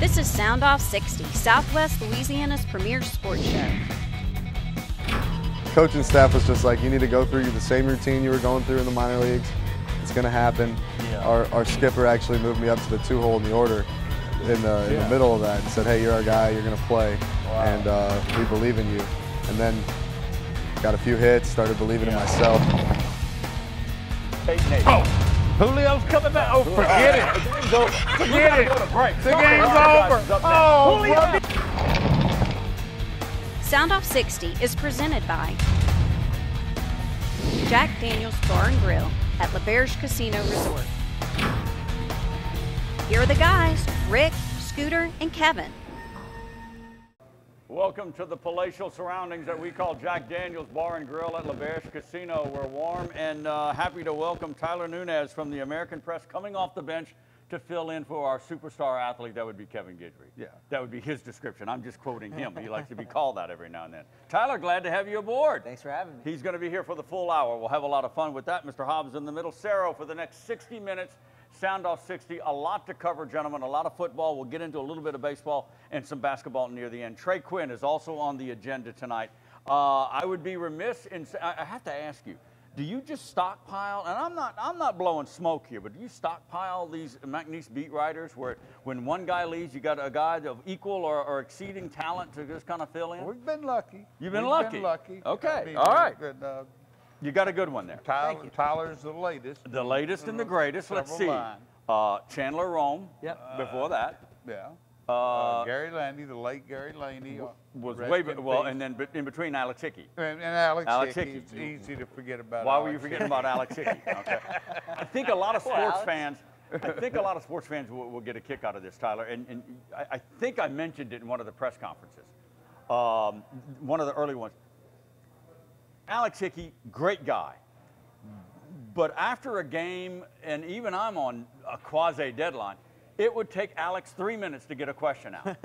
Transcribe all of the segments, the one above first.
This is Sound Off 60, Southwest Louisiana's premier sports show. Coaching staff was just like, you need to go through the same routine you were going through in the minor leagues. It's going to happen. Yeah. Our skipper actually moved me up to the 2-hole in the order in the middle of that and said, hey, you're our guy, you're going to play, and we believe in you. And then got a few hits, started believing in myself. Oh, Julio's coming back. Oh, forget it. Forget it. The game's over. Oh, Julio. Sound Off 60 is presented by Jack Daniel's Bar and Grill at LaBerge Casino Resort. Here are the guys, Rick, Scooter, and Kevin. Welcome to the palatial surroundings that we call Jack Daniel's Bar and Grill at LaBerge Casino. We're warm and happy to welcome Tyler Nunez from the American Press coming off the bench to fill in for our superstar athlete. That would be Kevin Guidry. Yeah. That would be his description. I'm just quoting him. He likes to be called that every now and then. Tyler, glad to have you aboard. Thanks for having me. He's going to be here for the full hour. We'll have a lot of fun with that. Mr. Hobbs in the middle. Sarah for the next 60 minutes. Sound Off 60. A lot to cover, gentlemen. A lot of football. We'll get into a little bit of baseball and some basketball near the end. Trey Quinn is also on the agenda tonight. I would be remiss in I have to ask you, do you just stockpile, and I'm not blowing smoke here, but do you stockpile these McNeese beat writers where when one guy leaves, you got a guy of equal or exceeding talent to just kind of fill in? We've been lucky. You've been lucky? Been lucky. Okay, I mean, all right. Good, you got a good one there. Tyler's the latest. The latest and the greatest. Let's see. Chandler Rome. Yep. Before that. Yeah. Gary Laney, the late Gary Laney. Was way well, and then in between Alex Hickey. And Alex Hickey. It's easy to forget about. Why were you forgetting about Alex Hickey? Okay. I think a lot of sports fans. I think a lot of sports fans will get a kick out of this, Tyler. And I think I mentioned it in one of the press conferences, one of the early ones. Alex Hickey, great guy. But after a game, and even I'm on a quasi deadline, it would take Alex 3 minutes to get a question out.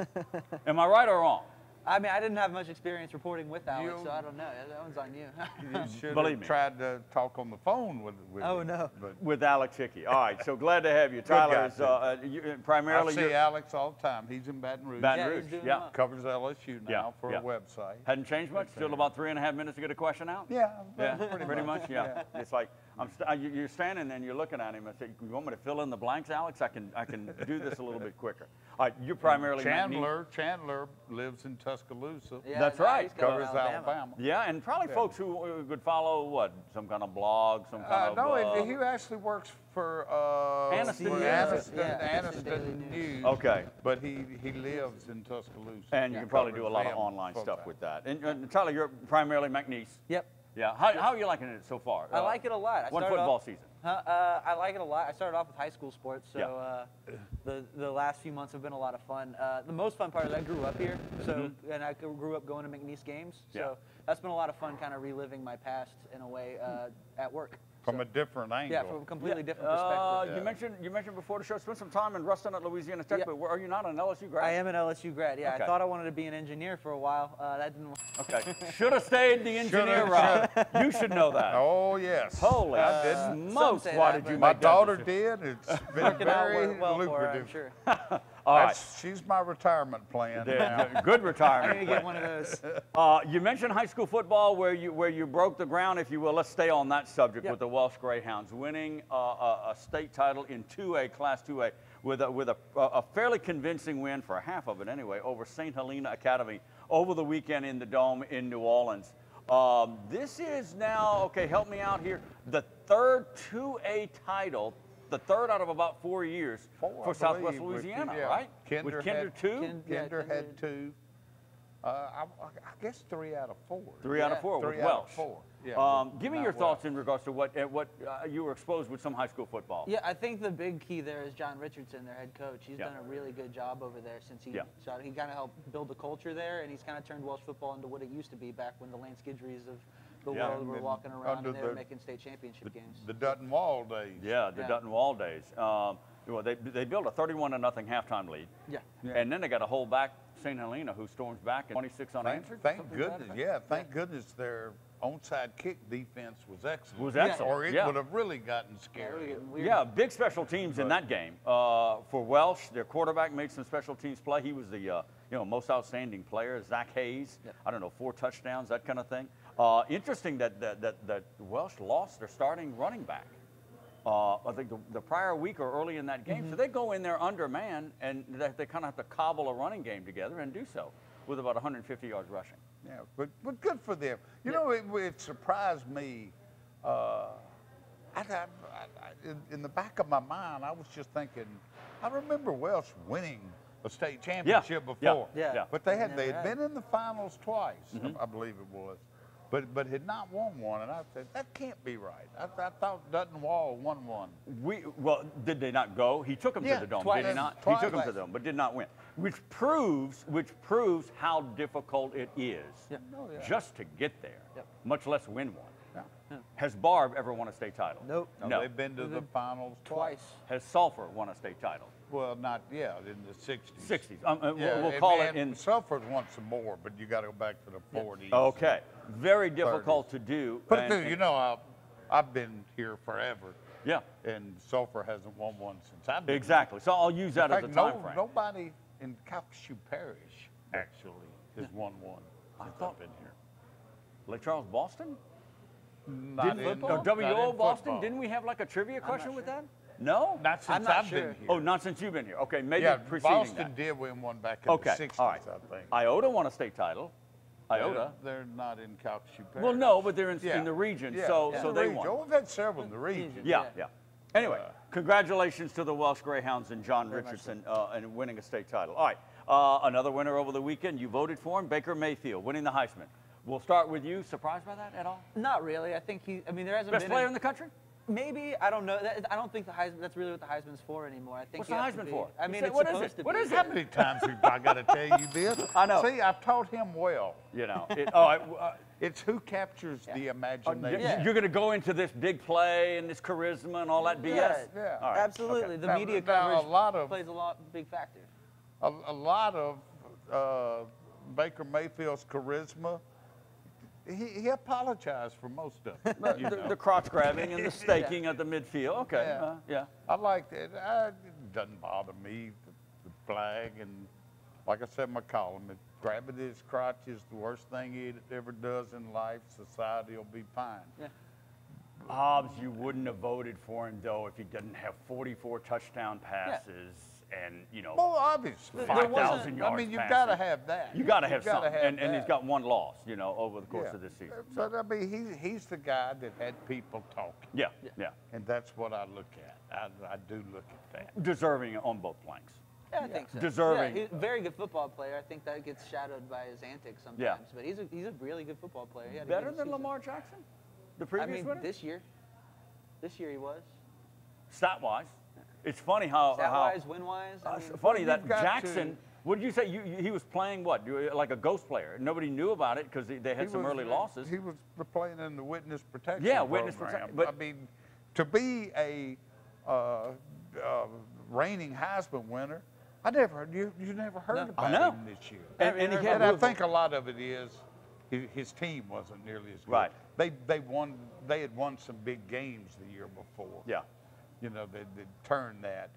Am I right or wrong? I mean, I didn't have much experience reporting with Alex, so I don't know. That one's on you. You should Believe have me. tried to talk on the phone with Oh, him, no. But With Alex Hickey. All right, so glad to have you. Tyler is primarily. I see Alex all the time. He's in Baton Rouge. Baton Yeah, Rouge, he's doing yeah. well. Covers LSU now for a website. Hadn't changed much. Still about 3.5 minutes to get a question out. Yeah. Pretty much. Yeah. It's like you're standing there and you're looking at him and say, "You want me to fill in the blanks, Alex? I can do this a little bit quicker." All right, you're primarily Chandler lives in Tuscaloosa. Yeah, That's no, right. he's got Covers Alabama. Yeah, and probably folks who would follow what, some kind of blog, some kind No, of. he actually works for Anniston News. Okay. But he lives in Tuscaloosa. And you can probably do a lot of online stuff with that. And Tyler, you're primarily McNeese. Yep. Yeah. How are you liking it so far? I like it a lot. One football season. I like it a lot. I started off with high school sports, so the last few months have been a lot of fun. The most fun part is I grew up here, so and I grew up going to McNeese games, so that's been a lot of fun, kind of reliving my past in a way at work. From a different angle. Yeah, from a completely different perspective. You mentioned before the show, spent some time in Ruston at Louisiana Tech, but are you not an LSU grad? I am an LSU grad, yeah. Okay. I thought I wanted to be an engineer for a while. That didn't work. Okay. Should have stayed the engineer route. You should know that. Oh, yes. Holy smokes, why did you make My that daughter decision? did. It's been very well lucrative. for her, I'm sure. All right. She's my retirement plan. Good I retirement. need to get one of those. You mentioned high school football where you broke the ground, if you will. Let's stay on that subject with the Welsh Greyhounds winning a state title in 2A, Class 2A, with a fairly convincing win, for half of it anyway, over St. Helena Academy over the weekend in the Dome in New Orleans. This is now, okay, help me out here, the third 2A title, the third out of about 4 years for Southwest Louisiana, right? Kinder with Kinder had 2? Kinder had 2. I guess 3 out of 4. 3 out of 4 with 3 Welsh. out of 4. Yeah, give me your thoughts in regards to what you were exposed with some high school football. Yeah, I think the big key there is John Richardson, their head coach. He's done a really good job over there since he started. He kind of helped build the culture there, and he's kind of turned Welsh football into what it used to be back when the Lance Guidrys of the world were walking around and they were making state championship games. The Dutton Wall days. Yeah, the Dutton Wall days. Well, they built a 31-0 halftime lead. Yeah. And then they got to hold back St. Helena, who storms back in 26 unanswered. Thank goodness. Yeah, thank goodness their onside kick defense was excellent. Was excellent, Or it yeah. would have really gotten scary. Yeah, big special teams in that game. For Welsh, their quarterback made some special teams play. He was the most outstanding player. Zach Hayes, I don't know, 4 touchdowns, that kind of thing. Interesting that Welsh lost their starting running back. I think the prior week or early in that game. So they go in there undermanned, and they kind of have to cobble a running game together and do so with about 150 yards rushing. Yeah, but good for them. You know, it surprised me. In the back of my mind, I was just thinking, I remember Welsh winning a state championship before. Yeah. But they had been in the finals twice, I believe it was, but had not won one. And I said, that can't be right. I thought Dutton Wall won one. Well, did they not go? He took them to the Dome, twice. did he not? Twice. He took them to the Dome, but did not win. Which proves how difficult it is just to get there, much less win one. Has Barb ever won a state title? Nope. No. They've been to the finals twice. Has Sulphur won a state title? Well, not, in the 60s. 60s. Yeah, we'll call it in. Sulphur's won some more, but you got to go back to the 40s. Okay. Very difficult to do. But I've been here forever. Yeah. And Sulphur hasn't won one since I've been Exactly. So I'll use that here. as a In time fact, frame. nobody in Calcasieu Parish actually has won one since I've been here. Lake Charles, Boston? Not in Or WO not in Boston? football. Didn't we have like a trivia question with that? No? Not since not I've sure. been here. Oh, not since you've been here. Okay, maybe yeah, preceding Boston that. did win one back in Okay, the 60s, all right. I think. Iota won a state title. Iota. They're not in Calcasieu Parish. Well, no, but they're in Yeah. the region, Yeah. so Yeah. so The they region. won. Oh, we've had several in the region. Yeah. Anyway, congratulations to the Welsh Greyhounds and John Richardson in winning a state title. All right, another winner over the weekend. You voted for him, Baker Mayfield, winning the Heisman. We'll start with you. Surprised by that at all? Not really. I think there hasn't Best been player in the country? Maybe, I don't know. I don't think the Heisman. That's really what the Heisman's for anymore. I think. What's you the have to Heisman be- for? I mean, Say, it's what is supposed it? to What be. is How it? many times have I got to tell you this? I know. See, I've taught him well. You know. It's who captures the imagination. You're going to go into this big play and this charisma and all that BS? Yeah. All right, Absolutely. okay. The Now- media now, coverage plays a big factor. A lot of Baker Mayfield's charisma, he apologized for most of it. The crotch grabbing and the staking at the midfield. Okay. Yeah. I liked it. It doesn't bother me, the flag. And like I said in my column, grabbing his crotch is the worst thing he ever does in life. Society will be fine. Yeah. Hobbs, you wouldn't have voted for him, though, if he didn't have 44 touchdown passes and, Well, obviously. 5,000 yards I mean, you've passing. got to have that. You got to have You've gotta something. have And he's that. got one loss, over the course Yeah. of this season. But I mean, he's the guy that had people talking. Yeah. And that's what I look at. I do look at that. Deserving on both flanks. Yeah, I think so. Deserving. Yeah, he's a very good football player. I think that gets shadowed by his antics sometimes. Yeah. But he's a really good football player. He had a Better good than season. Lamar Jackson? The I previous mean, winner? this year he was. Stat-wise. It's funny how... Stat-wise, win-wise. I mean, funny that you've got Jackson... to- What did you say? He was playing what? Like a ghost player. Nobody knew about it because they had some early losses. He was playing in the witness protection witness program. protection. But I mean, to be a reigning Heisman winner, you never heard I about know. him this year. And he had I think a lot of it is his team wasn't nearly as good. Right. They had won some big games the year before. Yeah. They turned that.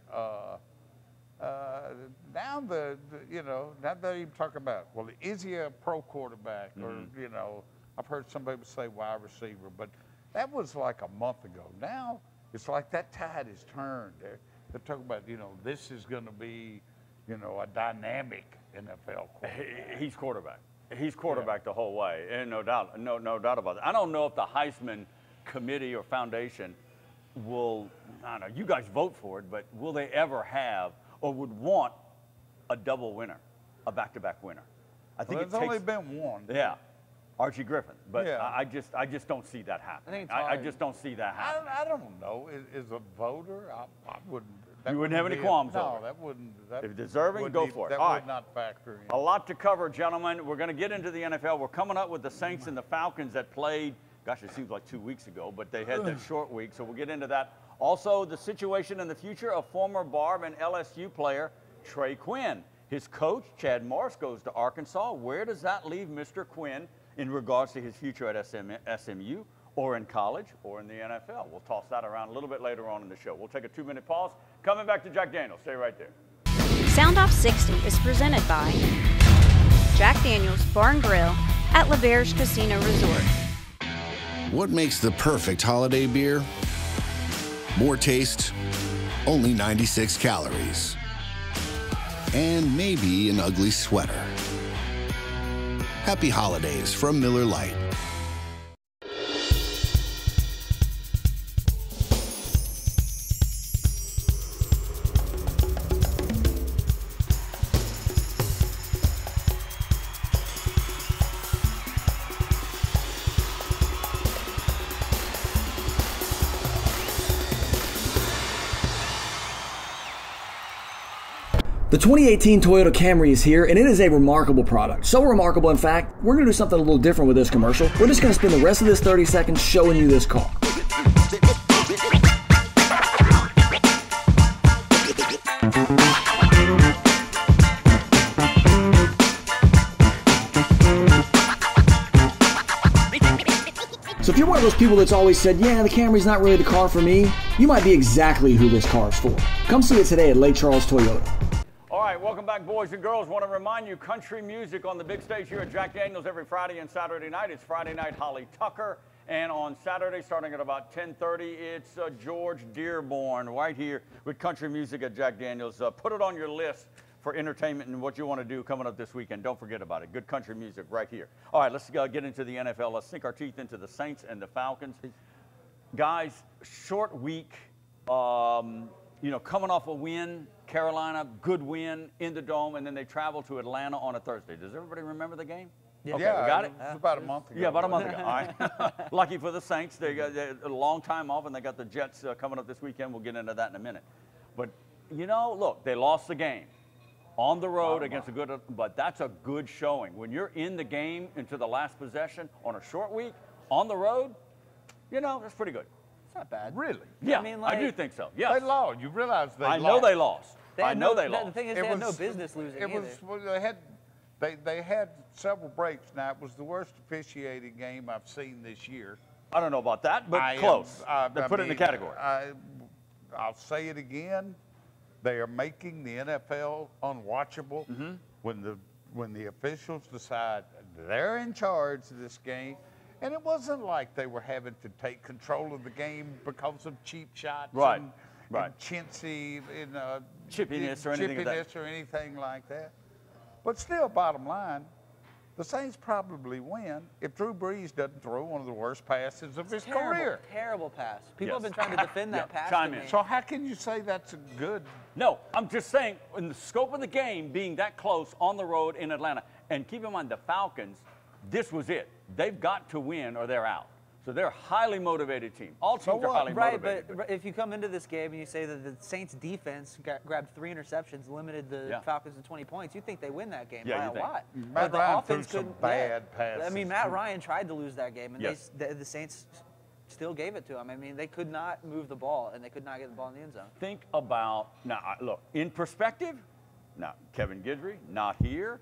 Now now they're even talking about, well, is he a pro quarterback? Or, I've heard somebody say wide receiver, but that was like a month ago. Now it's like that tide has turned. They're talking about, this is going to be, a dynamic NFL quarterback. He's quarterback. He's quarterback the whole way, and no doubt about that. I don't know if the Heisman committee or foundation will, I don't know, you guys vote for it, but will they ever have or would want a double winner, a back-to-back winner? I think There's only been one. Yeah, Archie Griffin, but Yeah. I just don't see that happening. I think it's I hard. just don't see that happening. I don't know. As a voter, I wouldn't. that You wouldn't have any be qualms No, over it. that wouldn't. That If deserving, wouldn't go even- for it. That All would right. not factor in. A lot to cover, gentlemen. We're going to get into the NFL. We're coming up with the Saints and the Falcons that played, gosh, it seems like 2 weeks ago, but they had that short week, so we'll get into that. Also, the situation and the future of former Barb and LSU player Trey Quinn. His coach, Chad Morris, goes to Arkansas. Where does that leave Mr. Quinn in regards to his future at SMU or in college or in the NFL. We'll toss that around a little bit later on in the show. We'll take a 2-minute pause. Coming back to Jack Daniels. Stay right there. Sound Off 60 is presented by Jack Daniels Bar and Grill at LaBerge Casino Resort. What makes the perfect holiday beer? More taste, only 96 calories, and maybe an ugly sweater. Happy holidays from Miller Lite. The 2018 Toyota Camry is here, and it is a remarkable product. So remarkable, in fact, we're going to do something a little different with this commercial. We're just going to spend the rest of this 30 seconds showing you this car. So if you're one of those people that's always said, yeah, the Camry's not really the car for me, you might be exactly who this car is for. Come see it today at Lake Charles Toyota. All right, welcome back, boys and girls. Want to remind you, country music on the big stage here at Jack Daniels every Friday and Saturday night. It's Friday night, Holly Tucker. And on Saturday, starting at about 10:30, it's George Dearborn right here with country music at Jack Daniels. Put it on your list for entertainment and what you want to do coming up this weekend. Don't forget about it. Good country music right here. All right, let's get into the NFL. Let's sink our teeth into the Saints and the Falcons. Guys, short week. You know, coming off a win, Carolina, good win in the Dome, and then they travel to Atlanta on a Thursday. Does everybody remember the game? Yeah, okay, we got it? It was about a month ago. Yeah, about a month ago. All right. Lucky for the Saints, they got a long time off, and they got the Jets coming up this weekend. We'll get into that in a minute. But, you know, look, they lost the game on the road against a good, but that's a good showing. When you're in the game into the last possession on a short week, on the road, you know, that's pretty good. It's not bad. Really? Yeah, I mean, like, I do think so. Yes. They lost. You realize they lost. I know they lost. I know they The lost. thing is, they had no business losing either. They had several breaks. Now, it was the worst officiating game I've seen this year. I don't know about that, but close. They put it in the category. I'll say it again. They are making the NFL unwatchable when the officials decide they're in charge of this game. And it wasn't like they were having to take control of the game because of cheap shots and chintzy, chippiness or anything like that. or anything like that. But still, bottom line, the Saints probably win if Drew Brees doesn't throw one of the worst passes of his career. Terrible pass. People have been trying to defend that pass. Chime in. So how can you say that's a good? No, I'm just saying, in the scope of the game being that close on the road in Atlanta, and keep in mind the Falcons, this was it. They've got to win or they're out. So they're a highly motivated team. All teams are highly motivated. Right, but if you come into this game and you say that the Saints defense grabbed 3 interceptions, limited the Falcons to 20 points, you think they win that game by a lot. Matt Ryan threw some bad passes. I mean, Matt Ryan tried to lose that game, and the Saints still gave it to him. I mean, they could not move the ball, and they could not get the ball in the end zone. Think about, now, look, in perspective, now, Kevin Guidry, not here.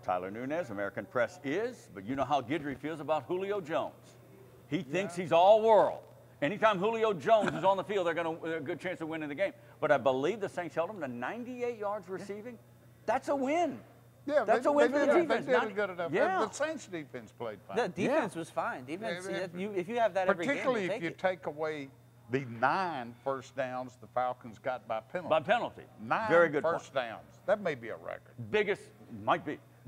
Tyler Nunez, American Press is, but you know how Guidry feels about Julio Jones. He thinks he's all world. Anytime Julio Jones is on the field, they're going to a good chance of winning the game. But I believe the Saints held him to 98 yards receiving. That's a win. Yeah, that's a win for the defense. They did good enough. Yeah. The Saints defense played fine. The defense was fine. Defense, if you have that every game, particularly if you take away the 9 first downs the Falcons got by penalty. By penalty. 9 Very good first downs. That may be a record.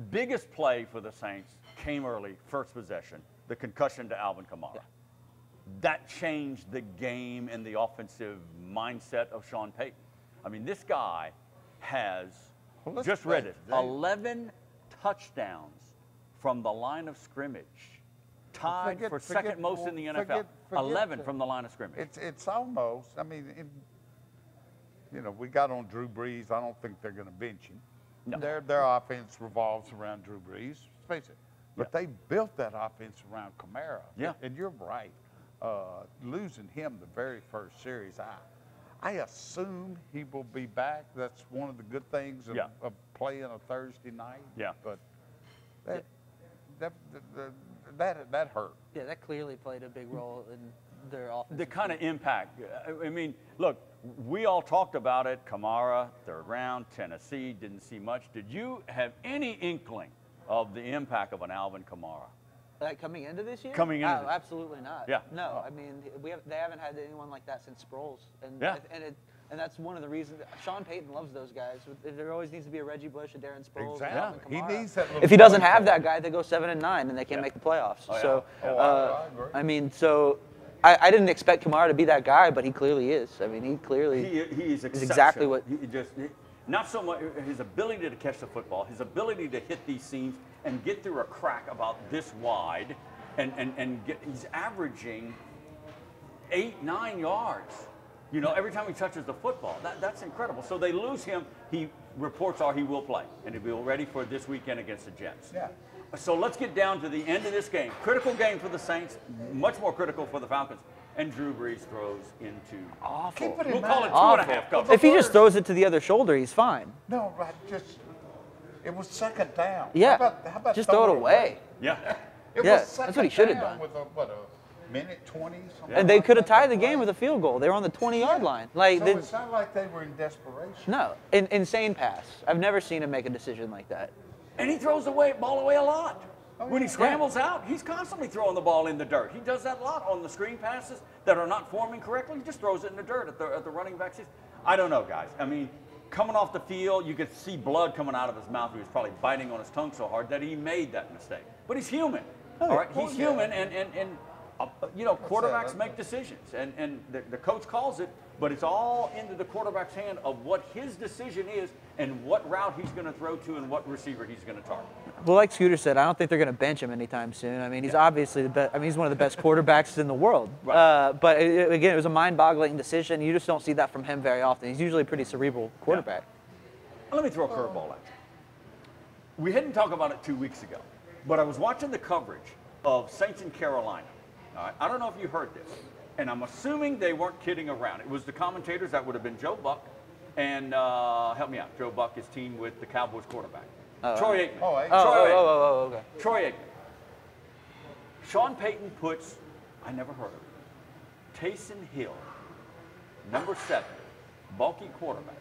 Biggest play for the Saints came early, first possession, the concussion to Alvin Kamara. Yeah. That changed the game and the offensive mindset of Sean Payton. I mean, this guy has, just read it, 11 touchdowns from the line of scrimmage. Tied for second most in the NFL. 11 from the line of scrimmage. It's almost, I mean, you know, we got on Drew Brees. I don't think they're going to bench him. No. Their offense revolves around Drew Brees, face it. But they built that offense around Kamara. Yeah. And you're right. Losing him the very first series, I assume he will be back. That's one of the good things of playing a Thursday night. Yeah. But that hurt. Yeah, that clearly played a big role in their offense. The kind of impact. I mean, look, we all talked about it. Kamara, third round, Tennessee, didn't see much. Did you have any inkling of the impact of an Alvin Kamara? Like coming into this year? Coming into absolutely not. Yeah. No, I mean, they haven't had anyone like that since Sproles. And, yeah. And that's one of the reasons. Sean Payton loves those guys. There always needs to be a Reggie Bush, a Darren Sproles, Exactly. Alvin Kamara. He needs that little if he doesn't have that guy, they go 7-9 and they can't make the playoffs. Oh, yeah. So, I agree. I mean, so I didn't expect Kamara to be that guy, but he clearly is. I mean, he clearly is exactly what. Not so much his ability to catch the football, his ability to hit these seams and get through a crack about this wide, he's averaging 8-9 yards. You know, every time he touches the football, that's incredible. So they lose him. Reports are he will play, and he'll be ready for this weekend against the Jets. Yeah. So let's get down to the end of this game. Critical game for the Saints, much more critical for the Falcons. And Drew Brees throws into awful. Keep it in We'll call it mind. 2.5 coverage. If he just throws it to the other shoulder, he's fine. No, right, it was second down. Yeah. How about just throw it away. Yeah. It Yeah, was second that's what he should have down done. with a minute 20 something. And they like could have that. tied the game with a field goal. They were on the 20-yard line. Like So it's not like they were in desperation. no, insane pass. I've never seen him make a decision like that. And he throws the ball away a lot. Oh, When he yeah. scrambles out, he's constantly throwing the ball in the dirt. He does that a lot on the screen passes that are not forming correctly. He just throws it in the dirt at the running back. I don't know, guys. I mean, coming off the field, you could see blood coming out of his mouth. He was probably biting on his tongue so hard that he made that mistake. But he's human. All right, he's human, and you know, quarterbacks make decisions, and the coach calls it, but it's all into the quarterback's hand of what his decision is and what route he's going to throw to and what receiver he's going to target. Well, like Scooter said, I don't think they're going to bench him anytime soon. I mean, he's obviously the best. I mean, he's one of the best quarterbacks in the world. Right. But again, it was a mind-boggling decision. You just don't see that from him very often. He's usually a pretty cerebral quarterback. Yeah. Let me throw a curveball at you. We hadn't talked about it 2 weeks ago, but I was watching the coverage of Saints in Carolina. All right? I don't know if you heard this, and I'm assuming they weren't kidding around. It was the commentators. That would have been Joe Buck and, help me out, Joe Buck, his team with the Cowboys quarterback. Troy Aikman. Okay. Troy Aikman. Sean Payton puts, I never heard of it, Taysom Hill, number 7, bulky quarterback.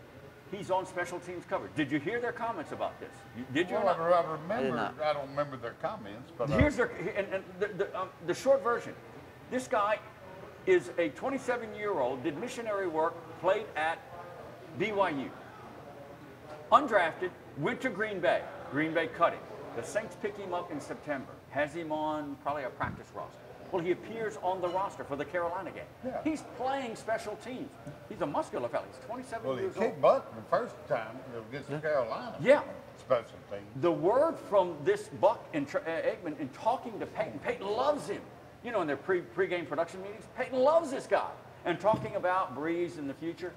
He's on special teams coverage. Did you hear their comments about this? Did you? Well, I remember. I don't remember their comments, but Here's their the short version. This guy is a 27-year-old, did missionary work, played at BYU. Undrafted, went to Green Bay. Green Bay cut him. The Saints pick him up in September. Has him on probably a practice roster. Well, he appears on the roster for the Carolina game. Yeah. He's playing special teams. He's a muscular fellow. He's 27 well, he years old. kicked butt the first time against Carolina. Yeah. Special teams. The word from this Buck and Aikman in talking to Peyton, Peyton loves him. You know, in their pre-game production meetings, Peyton loves this guy. And talking about Brees in the future,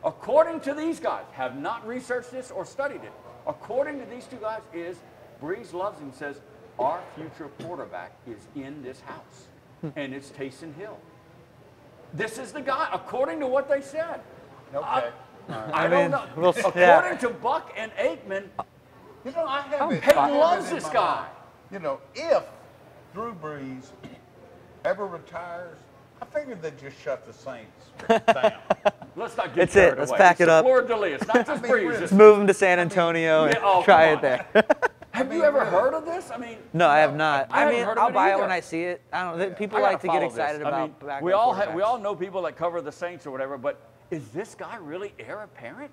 according to these guys, have not researched this or studied it. According to these two guys, is Brees loves him, says, our future quarterback is in this house, and it's Taysom Hill. This is the guy, according to what they said. Okay. I don't know. According to Buck and Aikman, You know, I have it. Peyton I have loves it in this my guy. mind. You know, if Drew Brees ever retires, I figured they'd just shut the Saints down. Let's not get That's carried it. Let's away. pack It's it the up. Fleur de lis. It's not just Brees. Let's move him to San Antonio and try it come there. on. Have you ever heard of this? I mean, No, I have not. I I haven't mean, heard of I'll it buy it either. when I see it. I don't know. People I gotta like to get follow excited this. about I mean, backup we all quarterbacks. know people that cover the Saints or whatever, but is this guy really heir apparent?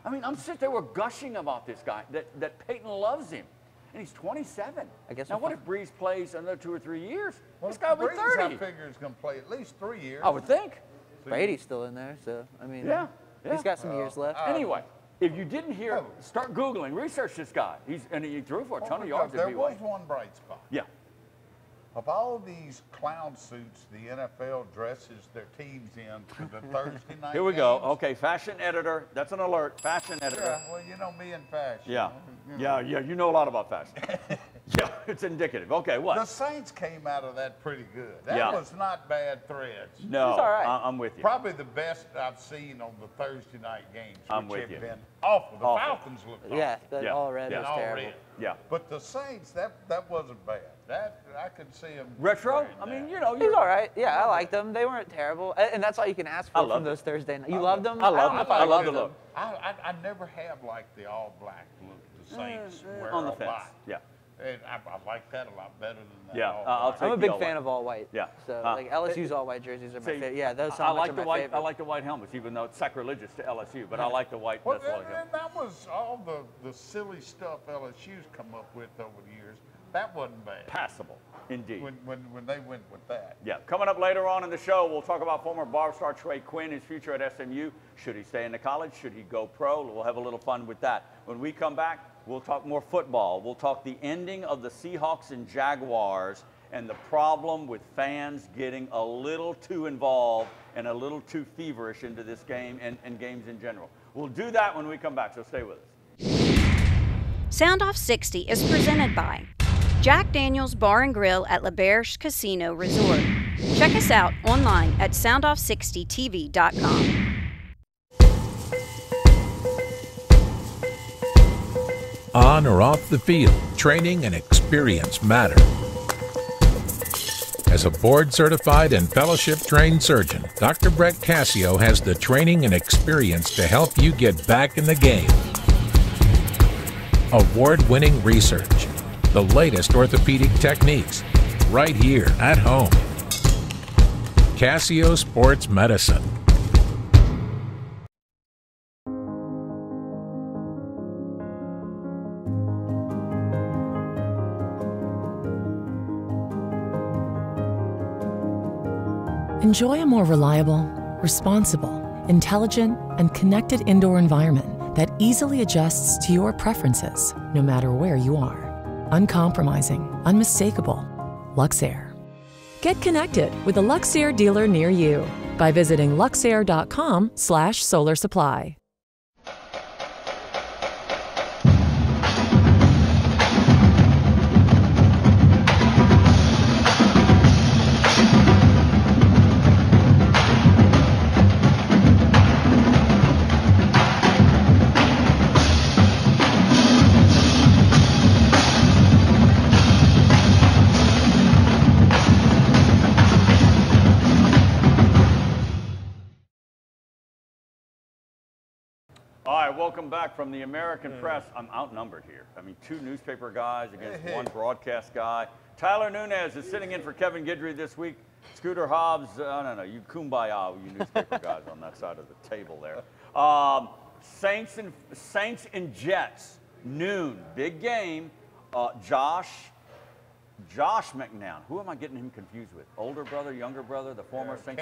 I mean, I'm sitting there, we're gushing about this guy, that Peyton loves him, and he's 27. I guess now, we'll what if Brees plays another 2 or 3 years? Well, this guy will be Brees, 30. I figure is going to play at least 3 years. I would think. Brady's still in there, so I mean, Yeah. he's got some years left. Anyway, if you didn't hear, start Googling, research this guy. He threw for a ton of yards at There BYU. was one bright spot. Yeah. Of all these clown suits the NFL dresses their teams in for the Thursday night Here we go. games, Okay, fashion editor. That's an alert. Fashion editor. Yeah, well, you know me and fashion. Yeah. You know. Yeah, you know a lot about fashion. Yeah, it's indicative. Okay, what? The Saints came out of that pretty good. That Yeah. was not bad threads. No, It's all right. I'm with you. Probably the best I've seen on the Thursday night games, I'm which with you. have been awful. The Awful. Falcons looked awful. Yeah, that Yeah. all red Yeah. was All terrible. red. Yeah. But the Saints, that wasn't bad. That I could see them. Retro? I mean, you know, He was all right. Yeah, I liked them. They weren't terrible, and that's all you can ask I for love from them. those Thursday nights. You loved them? I love don't know them. if I love the loved look. them. I never have liked the all black look. The Saints wear On the a fence. lot. Yeah. And I like that a lot better than that. Yeah, all I'll black. take I'm a the big all fan white. of all white. Yeah. So Huh. like LSU's all white jerseys are my See, favorite. Yeah, those I helmets like are the my white. favorite. I like the white helmets, even though it's sacrilegious to LSU. But I like the white. Well, That's what I got. and that was all the silly stuff LSU's come up with over the years. That wasn't bad. Passable, indeed. When they went with that. Yeah, coming up later on in the show, we'll talk about former Barb star Trey Quinn, his future at SMU. Should he stay in the college? Should he go pro? We'll have a little fun with that. When we come back, we'll talk more football. We'll talk the ending of the Seahawks and Jaguars and the problem with fans getting a little too involved and a little too feverish into this game and games in general. We'll do that when we come back, so stay with us. Sound Off 60 is presented by Jack Daniels Bar and Grill at L'Auberge Casino Resort. Check us out online at soundoff60tv.com. On or off the field, training and experience matter. As a board-certified and fellowship-trained surgeon, Dr. Brett Cassio has the training and experience to help you get back in the game. Award-winning research, the latest orthopedic techniques, right here at home. Cassio Sports Medicine. Enjoy a more reliable, responsible, intelligent, and connected indoor environment that easily adjusts to your preferences, no matter where you are. Uncompromising, unmistakable. Luxair. Get connected with a Luxair dealer near you by visiting luxair.com/solar supply. All right, welcome back from the American Press. I'm outnumbered here. I mean, 2 newspaper guys against 1 broadcast guy. Tyler Nunez is sitting in for Kevin Guidry this week. Scooter Hobbs, no, you kumbaya, you newspaper guys on that side of the table there. Saints and Jets, noon, big game. Josh McNown. Who am I getting him confused with? Older brother, younger brother, the former Saints?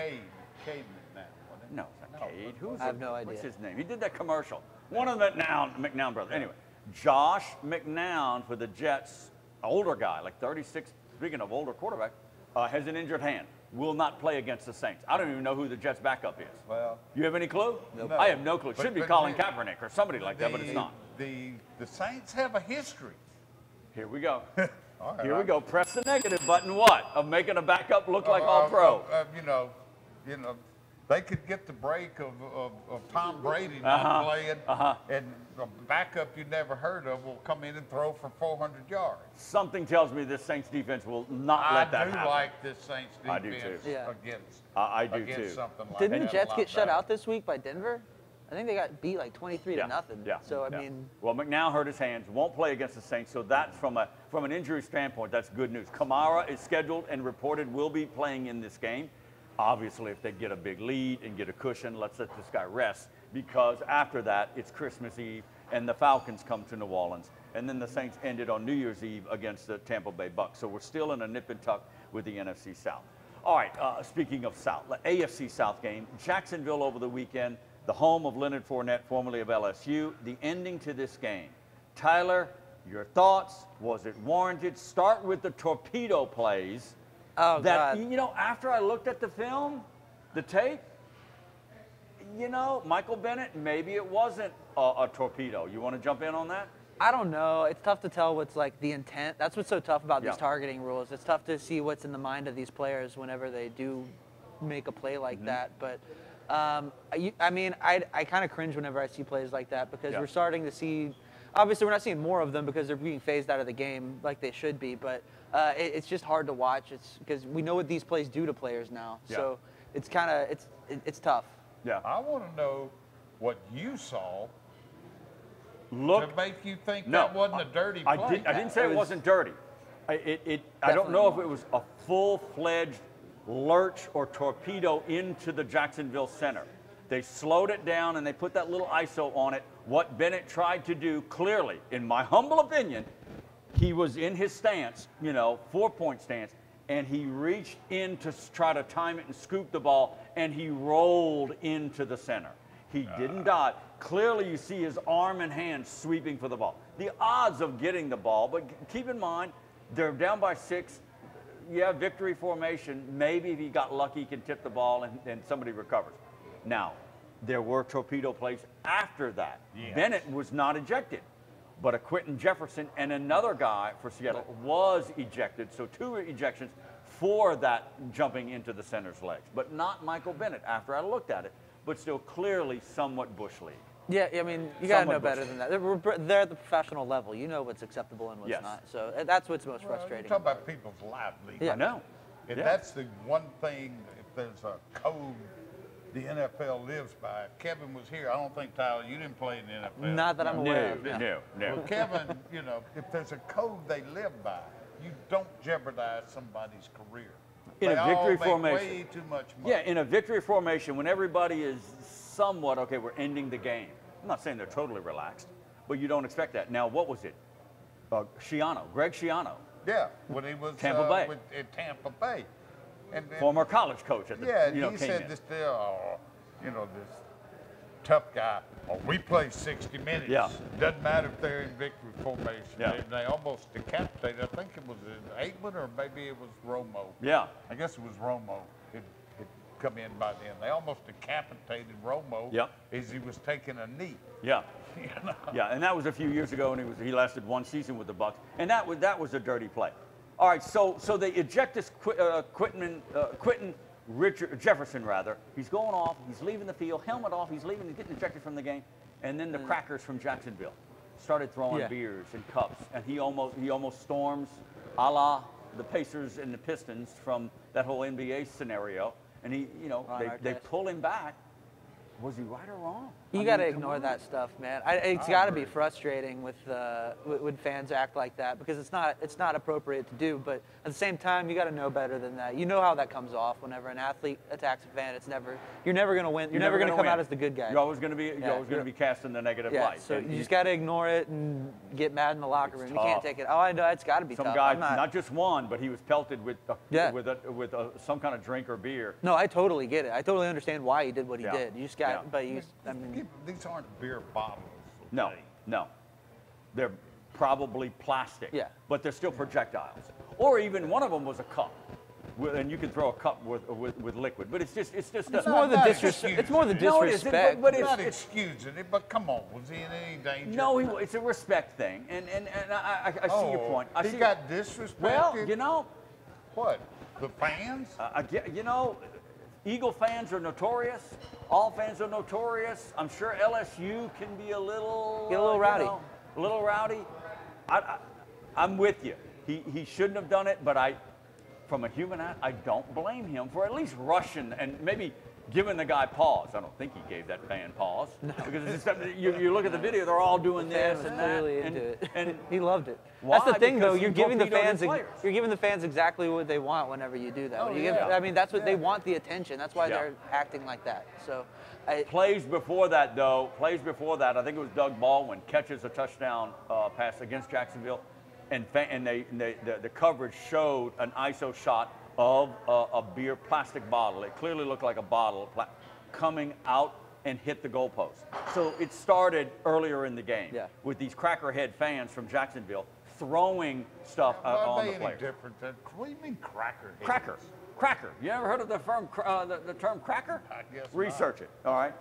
Cade McNown, wasn't it? No, it's not Cade. Who's I have no idea. What's his name? He did that commercial. One of the McNown brothers. Anyway, Josh McNown for the Jets, older guy, like 36, speaking of older quarterback, has an injured hand. Will not play against the Saints. I don't even know who the Jets' backup is. Well, you have any clue? Nope. I have no clue. It should be But Colin Kaepernick or somebody like that, but it's not. The Saints have a history. Here we go. All right, Here we go. Press the negative button. What? Of making a backup look like all pro. You know, they could get the break of Tom Brady not playing, and a backup you never heard of will come in and throw for 400 yards. Something tells me this Saints defense will not let that happen. I do like this Saints defense I do too. Yeah. I do against too. something like Didn't that. the Jets a lot get shut better. out this week by Denver? I think they got beat like 23 to nothing. Yeah. So I mean, well, McNown hurt his hands, won't play against the Saints, so that's from an injury standpoint, that's good news. Kamara is scheduled and reported will be playing in this game. Obviously, if they get a big lead and get a cushion, let's let this guy rest, because after that, it's Christmas Eve, and the Falcons come to New Orleans, and then the Saints ended on New Year's Eve against the Tampa Bay Bucks. So we're still in a nip and tuck with the NFC South. All right, speaking of South, the AFC South game, Jacksonville over the weekend, the home of Leonard Fournette, formerly of LSU, the ending to this game. Tyler, your thoughts? Was it warranted? Start with the torpedo plays. oh That, God. you know, after I looked at the film, the tape, you know, Michael Bennett, maybe it wasn't a torpedo. You want to jump in on that? I don't know. It's tough to tell what's like the intent. That's what's so tough about Yeah. these targeting rules. It's tough to see what's in the mind of these players whenever they do make a play like that. But I mean, I kind of cringe whenever I see plays like that because we're starting to see. Obviously, we're not seeing more of them because they're being phased out of the game like they should be. But it's just hard to watch. It's because we know what these plays do to players now. Yeah. So it's kind of it's tough. Yeah. I want to know what you saw Look, to make you think no, that wasn't a dirty play. I didn't say it wasn't dirty. I don't know if it was a full-fledged lurch or torpedo into the Jacksonville center. They slowed it down and they put that little ISO on it. What Bennett tried to do, clearly, in my humble opinion, he was in his stance, 4-point stance, and he reached in to try to time it and scoop the ball, and he rolled into the center. He didn't dive. Clearly, you see his arm and hand sweeping for the ball. The odds of getting the ball, but keep in mind, they're down by 6. Yeah, victory formation. Maybe if he got lucky, he can tip the ball and somebody recovers. Now, there were torpedo plays after that. Yes. Bennett was not ejected, but a Quentin Jefferson and another guy for Seattle was ejected. So 2 ejections for that jumping into the center's legs, but not Michael Bennett after I looked at it, but still clearly somewhat Bush League. Yeah, I mean, you got to know Somewhat better than that. They're at the professional level. You know what's acceptable and what's not. So that's what's most frustrating. You're talking about people's livelihood. Yeah. I know. And Yeah. that's the one thing, if there's a code the NFL lives by. Kevin was here. I don't think, Tyler, you didn't play in the NFL. Not that I'm aware of. No. Well, Kevin, if there's a code they live by, you don't jeopardize somebody's career. In They a all victory make formation. way too much money. Yeah, in a victory formation, when everybody is somewhat, okay, we're ending the game. I'm not saying they're totally relaxed, but you don't expect that. Now, what was it? Greg Schiano, Yeah, when he was Tampa Bay. in Tampa Bay. And former college coach at the, yeah, he he said in. this deal, this tough guy. Oh, we play 60 minutes. Yeah. Doesn't matter if they're in victory formation. Yeah. They almost decapitated. I think it was Aikman or maybe it was Romo. Yeah. I guess it was Romo. It come in by then. They almost decapitated Romo as he was taking a knee. Yeah. Yeah, and that was a few years ago, and he lasted 1 season with the Bucs, and that was a dirty play. All right, so they eject this Quentin Jefferson rather. He's going off. He's leaving the field. Helmet off. He's leaving. He's getting ejected from the game, and then the crackers from Jacksonville started throwing beers and cups, and he almost storms, a la the Pacers and the Pistons from that whole NBA scenario, and they pull him back. Was he right or wrong? You got to ignore that stuff, man. It's got to be frustrating with when fans act like that because it's not appropriate to do. But at the same time, you got to know better than that. You know how that comes off whenever an athlete attacks a fan. You're never going to win. You're never going to come out as the good guy. You're always going to be cast in the negative light. So you just got to ignore it and get mad in the locker room. You can't take it. Oh, I know it's got to be some tough. guy, not just one, but he was pelted with some kind of drink or beer. No, I totally get it. I totally understand why he did what he did. You just got, but you. These aren't beer bottles. Okay? No. They're probably plastic. Yeah. But they're still projectiles. Or even one of them was a cup. And you can throw a cup with liquid. But it's just It's more the disrespect. It's more the disrespect. But Not it's excusing it, but come on, was he in any danger? no, it's a respect thing. And I see your point. He got disrespected? Well, What? The fans? Eagle fans are notorious. All fans are notorious. I'm sure LSU can be a little rowdy. A little rowdy. I'm with you. He shouldn't have done it, but from a human eye, I don't blame him for at least rushing and maybe giving the guy pause. I don't think he gave that fan pause. No. Because it's just, you look at the video, they're all doing this and that. And he loved it. Why? That's the thing, though. Because You're he giving the torpedoed fans his players. you're giving the fans exactly what they want whenever you do that. That's what they want, the attention. That's why they're acting like that. So, plays before that, I think it was Doug Baldwin catches a touchdown pass against Jacksonville, and the coverage showed an ISO shot of a beer plastic bottle. It clearly looked like a bottle coming out and hit the goalpost. So it started earlier in the game with these crackerhead fans from Jacksonville throwing stuff on the players. Different than, what do you mean cracker? Cracker. You ever heard of the term cracker? I guess Research it. All right.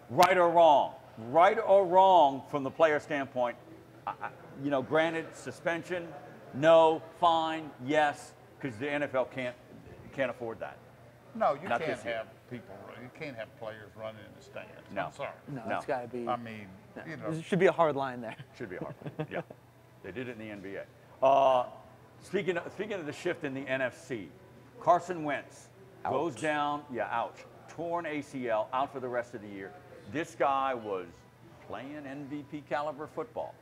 Right or wrong? right or wrong from the player standpoint, you know, granted, suspension, no, fine, yes, because the NFL can't afford that. No, you can't have people. You can't have players running in the stands. No. I'm sorry. No, it's got to be. I mean, you know, there should be a hard line there. Should be a hard line. Yeah, they did it in the NBA. Speaking of the shift in the NFC, Carson Wentz goes down. Yeah, ouch. Torn ACL, out for the rest of the year. This guy was playing MVP caliber football.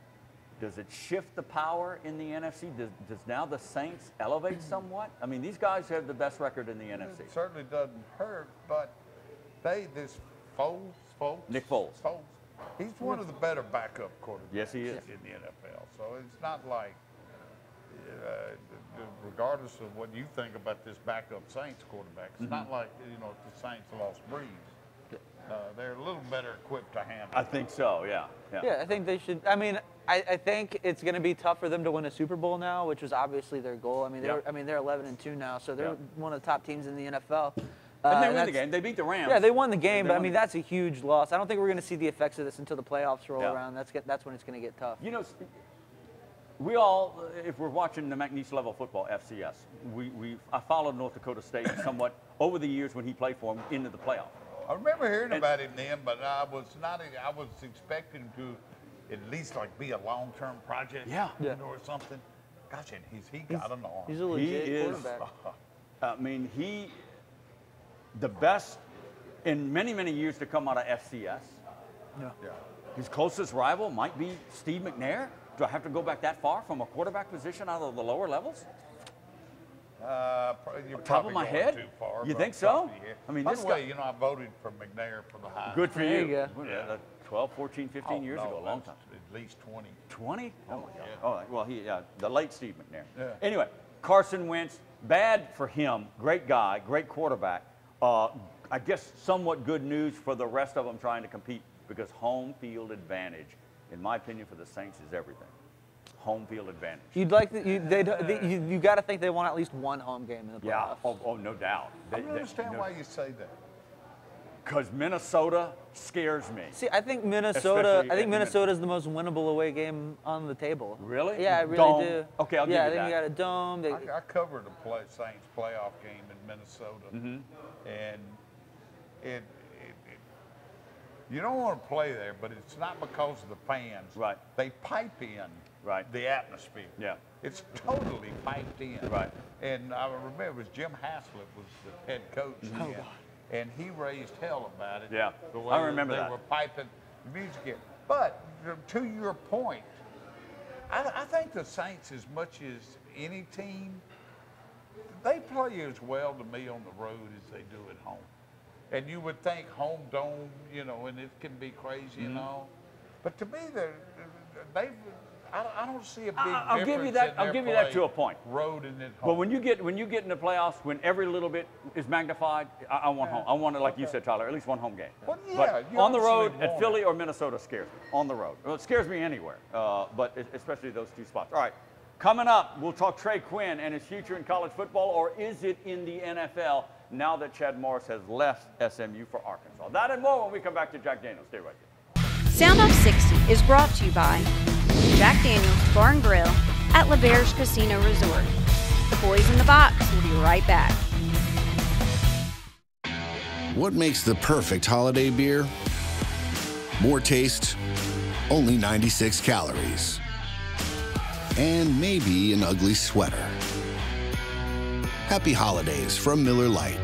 Does it shift the power in the NFC? Does now the Saints elevate somewhat? I mean, these guys have the best record in the NFC. It certainly doesn't hurt, but this Nick Foles. He's one of the better backup quarterbacks. Yes, he is. In the NFL. So it's not like, regardless of what you think about this backup Saints quarterback, it's not like, you know, the Saints lost Breeze. They're a little better equipped to handle it. I think so, yeah. Yeah, I think they should. I mean, I think it's going to be tough for them to win a Super Bowl now, which was obviously their goal. I mean, they're 11-2 now, so they're one of the top teams in the NFL. And they win the game. They beat the Rams. Yeah, they won the game, but I mean, that's a huge loss. I don't think we're going to see the effects of this until the playoffs roll around. That's when it's going to get tough. You know, we all, if we're watching the McNeese level football, FCS, I followed North Dakota State somewhat over the years when he played for them into the playoff. I remember hearing about him then, but I was expecting him to at least like be a long-term project or something. Gosh, and he got an arm. He's a legit quarterback. I mean, the best in many, many years to come out of FCS. Yeah. His closest rival might be Steve McNair. Do I have to go back that far from a quarterback position out of the lower levels? You're top of my head? Too far, you think so? I mean, by the way, you know, I voted for McNair for the high. Good for there you. You go. Yeah, 12, 14, 15 years ago, a long time. At least 20. 20? Oh, my God. Oh, well, the late Steve McNair. Yeah. Anyway, Carson Wentz, bad for him. Great guy, great quarterback. I guess somewhat good news for the rest of them trying to compete because home field advantage, in my opinion, for the Saints is everything. Home field advantage. You'd like you got to think they want at least one home game in the playoffs. Yeah. Oh, no doubt. I don't understand why you say that. Because Minnesota scares me. See, I think Minnesota is the most winnable away game on the table. Really? Yeah, I really dome. do. Okay, I'll give you that. Yeah, I think you got a dome. I covered a Saints playoff game in Minnesota, and you don't want to play there, but it's not because of the fans. Right. They pipe in the atmosphere. Yeah. It's totally piped in. Right. And I remember it was Jim Haslett was the head coach. And he raised hell about it. Yeah, the way I remember that. They were piping the music in. But to your point, I think the Saints, as much as any team, they play as well to me on the road as they do at home. And you would think home dome, you know, and it can be crazy and all. But to me, I don't see a big difference. I'll give you that to a point. Road and at home. But when you get in the playoffs, when every little bit is magnified, I want home. I want it, like you said, Tyler, at least one home game. Well, yeah, but on the road at Philly or Minnesota scares me. On the road, well, it scares me anywhere, but especially those two spots. All right, coming up, we'll talk Trey Quinn and his future in college football, or is it in the NFL now that Chad Morris has left SMU for Arkansas? That and more when we come back to Jack Daniels. Stay right there. Sound Off 60 is brought to you by Jack Daniels Bar and Grill at LaBerge Casino Resort. The boys in the box will be right back. What makes the perfect holiday beer? More taste, only 96 calories. And maybe an ugly sweater. Happy holidays from Miller Lite.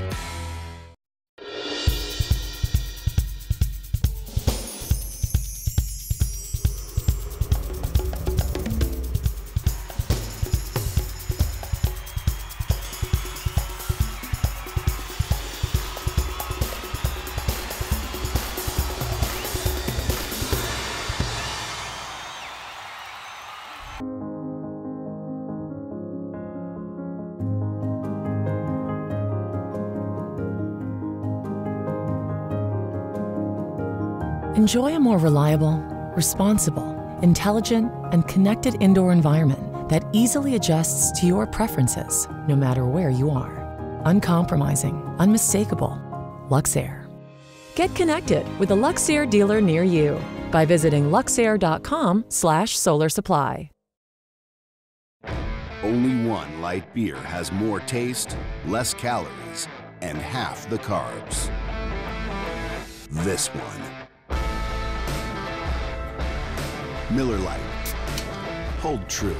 Enjoy a more reliable, responsible, intelligent, and connected indoor environment that easily adjusts to your preferences, no matter where you are. Uncompromising, unmistakable. Luxair. Get connected with a Luxair dealer near you. by visiting luxair.com/solarsupply. Only one light beer has more taste, less calories, and half the carbs. This one. Miller Lite. Hold true.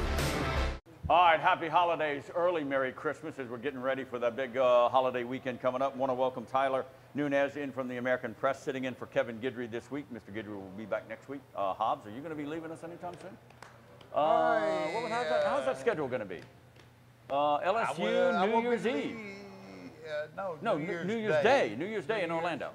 All right, happy holidays, early Merry Christmas as we're getting ready for that big holiday weekend coming up. Want to welcome Tyler Nunez in from the American Press, sitting in for Kevin Guidry this week. Mr. Guidry will be back next week. Hobbs, are you going to be leaving us anytime soon? How's that schedule going to be? LSU, New Year's Eve. No, New Year's Day. New Year's Day in Orlando.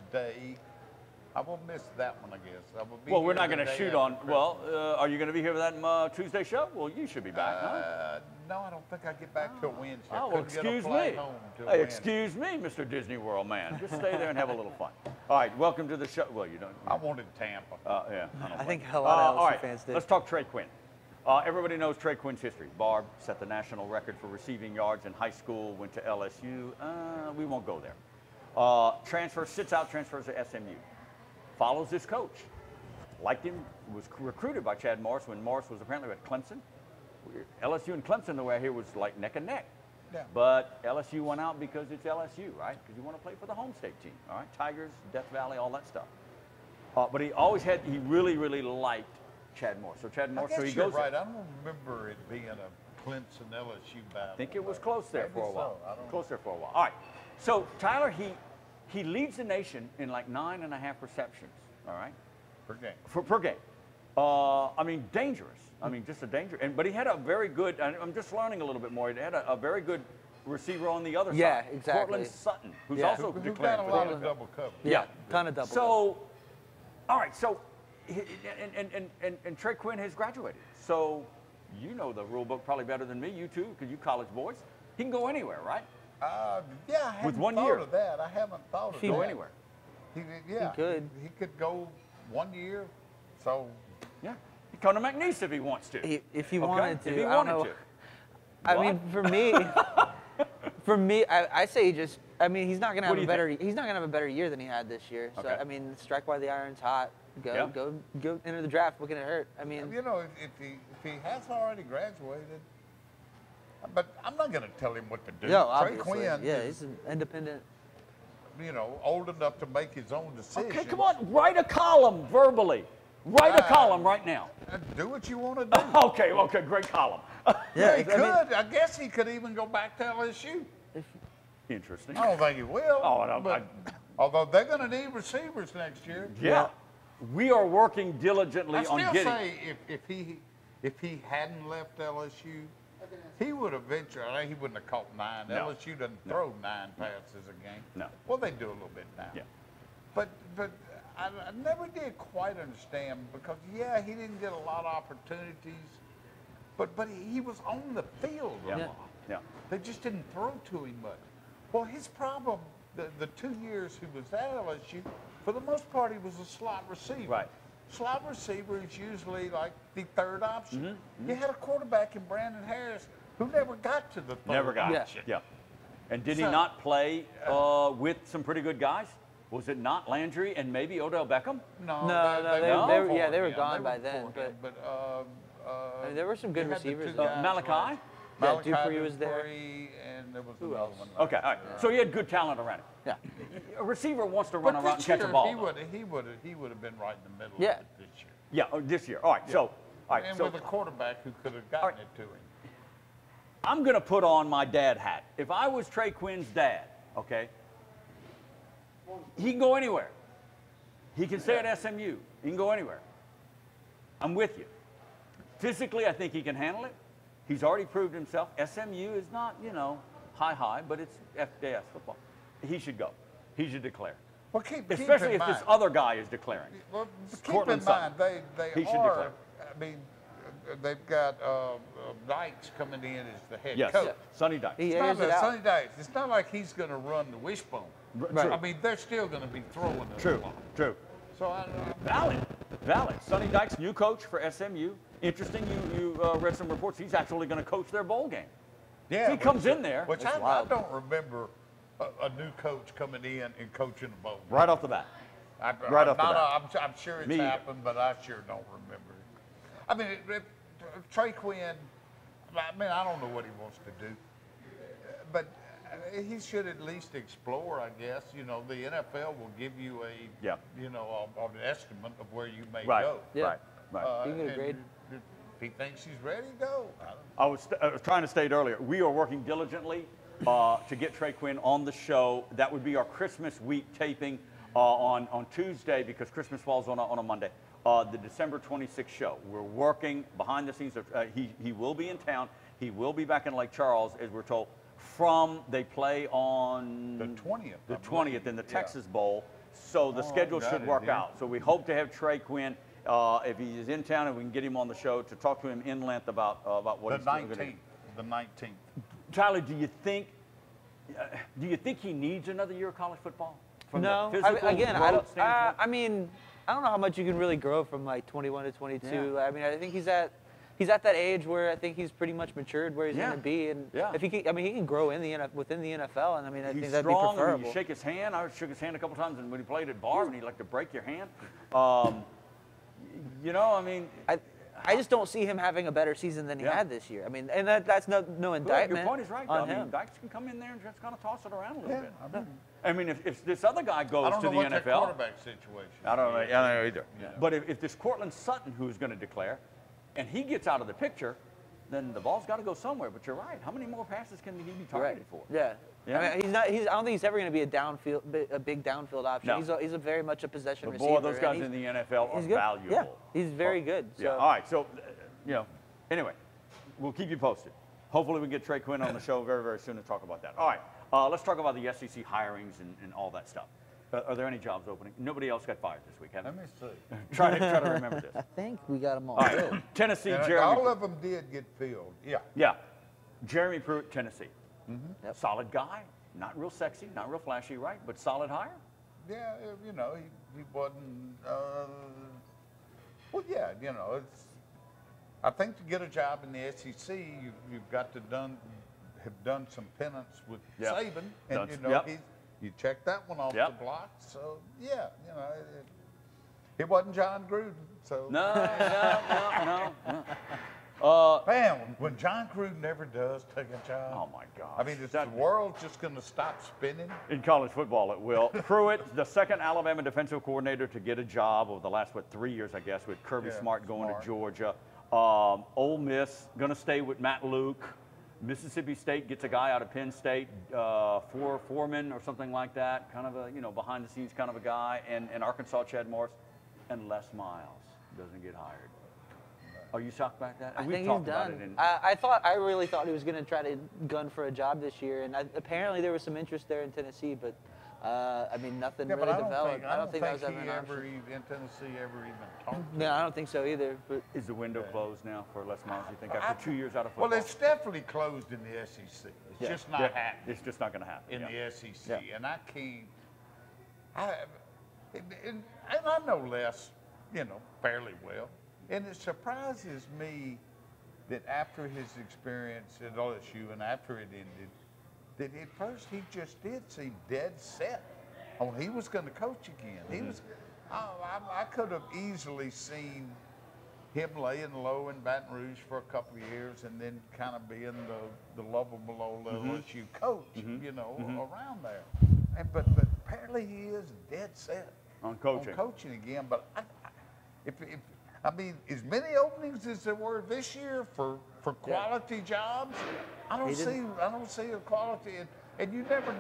I will miss that one, I guess. I will be well, we're not going to shoot on. Well, are you going to be here for that Tuesday show? Well, you should be back, huh? No, I don't think I get back till Wednesday. Oh, well, excuse me. Hey, excuse me, Mr. Disney World man. Just stay there and have a little fun. All right, welcome to the show. Well, you don't. I wanted Tampa. Yeah. I think a lot of LSU fans did. Let's talk Trey Quinn. Everybody knows Trey Quinn's history. Barb set the national record for receiving yards in high school, went to LSU. We won't go there. Sits out, transfers to SMU. Follows this coach. Liked him, was recruited by Chad Morris when Morris was apparently at Clemson. LSU and Clemson, the way I hear, was like neck and neck. Yeah. But LSU went out because it's LSU, right? Because you want to play for the home state team, all right? Tigers, Death Valley, all that stuff. But he really, really liked Chad Morris. So Chad Morris, I guess so he you're goes. right. I don't remember it being a Clemson LSU battle. I think it was close there for a while. So. I don't Close there for a while. All right. So Tyler, he leads the nation in like 9.5 receptions. All right. Per game. Per game. I mean, dangerous. I mean, just a danger. But he had a very good. I'm just learning a little bit more. He had a very good receiver on the other side. Yeah, exactly. Portland Sutton, who's also who declared got a for lot the of NFL. double coverage. Yeah, ton of double. So, all right. So, and Trey Quinn has graduated. So, you know the rule book probably better than me. You too, because you college boys. He can go anywhere, right? Yeah, I haven't With 1 thought year. of that. I haven't thought of that. Go anywhere. He could. He could go 1 year. So. Yeah. He come to McNeese if he wants to. If he wanted to. If he I don't wanted know. to. I mean, for me, I say just. I mean, he's not gonna have a better. He's not gonna have a better year than he had this year. So Okay. I mean, strike while the iron's hot. Go enter the draft. What can it hurt? I mean, You know, if he has already graduated, but I'm not going to tell him what to do. no, Trey obviously. Quinn Yeah, is, he's an independent. you know, old enough to make his own decisions. Okay, come on. Write a column verbally. Write a column right now. Do what you want to do. Okay, great column. Yeah, he could. I guess he could even go back to LSU. Interesting. I don't think he will. Oh, no, but, although they're going to need receivers next year. Yeah. We are working diligently on I still getting. say if he hadn't left LSU, he would eventually. He wouldn't have caught 9. No. LSU doesn't throw 9 passes a game. No. Well, they do a little bit now. Yeah. But I never did quite understand because he didn't get a lot of opportunities, but he was on the field a lot. Yeah. They just didn't throw to him much. Well, his problem, the 2 years he was at LSU, for the most part, he was a slot receiver. Right. Slot receiver is usually like the third option. Mm-hmm. You had a quarterback in Brandon Harris who never got to the third Never got option. it. Yeah. And did he not play with some pretty good guys? Was it not Landry and maybe Odell Beckham? No, they were gone by then. But I mean, there were some good you had the receivers. two guys, Malachi? Yeah, Dupree was there. Dupree, and there was Who another else? one. Okay, all right. So he had good talent around him. Yeah. A receiver wants to run But around and this catch a year, ball. he would have been right in the middle Yeah. of it this year. Yeah, this year. All right. So, all right. And So with a quarterback who could have gotten it to him. I'm going to put on my dad hat. If I was Trey Quinn's dad, okay, he can go anywhere. He can stay at SMU. He can go anywhere. I'm with you. Physically, I think he can handle it. He's already proved himself. SMU is not, high, but it's FBS football. He should go. He should declare. Well, keep Especially in if mind, this other guy is declaring. Well, keep Cortland in mind, Sutton. they He should are. declare. I mean, they've got Dykes coming in as the head Yes, coach. Sonny Dykes. He It's not airs it like out. Sonny Dykes. It's not like he's going to run the wishbone. Right. I mean, they're still going to be throwing the True, ball. true. So Valid. Sonny Dykes, new coach for SMU. Interesting, you read some reports. He's actually going to coach their bowl game. yeah, He comes in there. Which I wild. don't remember a new coach coming in and coaching a bowl. Right off the bat. Right off the bat. I'm sure it's Me either. happened, but I sure don't remember it. I mean, Trey Quinn, I mean, I don't know what he wants to do, but he should at least explore, I guess. You know, the NFL will give you an estimate of where you may go. Right. You can get a grade. If he thinks he's ready, go. I was trying to state earlier, we are working diligently to get Trey Quinn on the show. That would be our Christmas week taping on Tuesday, because Christmas falls on a Monday. The December 26th show. We're working behind the scenes. He will be in town. He will be back in Lake Charles, as we're told. They play on the 20th. The 20th in the Texas Bowl. So the schedule should work out. So we hope to have Trey Quinn, if he is in town, and we can get him on the show to talk to him in length about what he's going to do. The 19th. Tyler, do you think he needs another year of college football? No. I mean, I don't know how much you can really grow from like 21 to 22. Yeah. I mean, I think he's at that age where I think he's pretty much matured where he's going to be, and if he can grow within the NFL, and I mean, I think that'd be preferable. You shake his hand. I shook his hand a couple times, and when he played at Barb, and he'd like to break your hand. You know, I mean, I just don't see him having a better season than he had this year. I mean, and that's no indictment. Your point is right, though. On I him. mean, Dykes can come in there and just kind of toss it around a little bit. I mean, if this other guy goes to the NFL, the quarterback situation. I don't know either. Yeah. But if there's Cortland Sutton who's going to declare, and he gets out of the picture, then the ball's got to go somewhere. But you're right. How many more passes can he be targeted for? Yeah. I mean, I don't think he's ever going to be a big downfield option. No. He's a very much a possession receiver. Boy, those guys in the NFL are valuable. Yeah, he's very good. So. Yeah. All right. So, anyway, we'll keep you posted. Hopefully, we can get Trey Quinn on the show very, very soon to talk about that. All right. Let's talk about the SEC hirings and all that stuff. Are there any jobs opening? Nobody else got fired this week, have Let me see. Try to remember this. I think we got them all. All right. Tennessee, Jeremy. All of them did get filled. Yeah. Yeah. Jeremy Pruitt, Tennessee. Mm-hmm. Yep. Solid guy. Not real sexy, not real flashy, right? But solid hire. Yeah, he wasn't. Well, yeah, it's. I think to get a job in the SEC, you've got to have done some penance with Saban, and you check that one off the block. So yeah, it wasn't John Gruden. So no. Man, when John Gruden never does take a job. Oh my God! I mean, the world's just going to stop spinning. In college football, it will. Pruitt, the second Alabama defensive coordinator to get a job over the last 3 years, I guess, with Kirby Smart going to Georgia. Ole Miss going to stay with Matt Luke. Mississippi State gets a guy out of Penn State, Foreman or something like that, kind of a behind the scenes kind of a guy, and Arkansas Chad Morris, and Les Miles doesn't get hired. Are you shocked by that? I think he's done. I really thought he was going to try to gun for a job this year, and apparently there was some interest there in Tennessee, but I mean, nothing really developed. I don't think that was ever an option. In Tennessee ever even talked. No, I don't think so either. But is the window closed now for Les Miles, you think, after 2 years out of football? Well, it's definitely closed in the SEC. It's just not happening. It's just not going to happen in the SEC, and I can't. And I know Les, fairly well, and it surprises me that after his experience at LSU and after it ended, that at first he just did seem dead set on he was going to coach again. He was. I could have easily seen him laying low in Baton Rouge for a couple of years and then kind of being the lovable old LSU coach, around there. But apparently he is dead set on coaching again. But I mean, as many openings as there were this year for quality jobs, I don't see a quality, and you never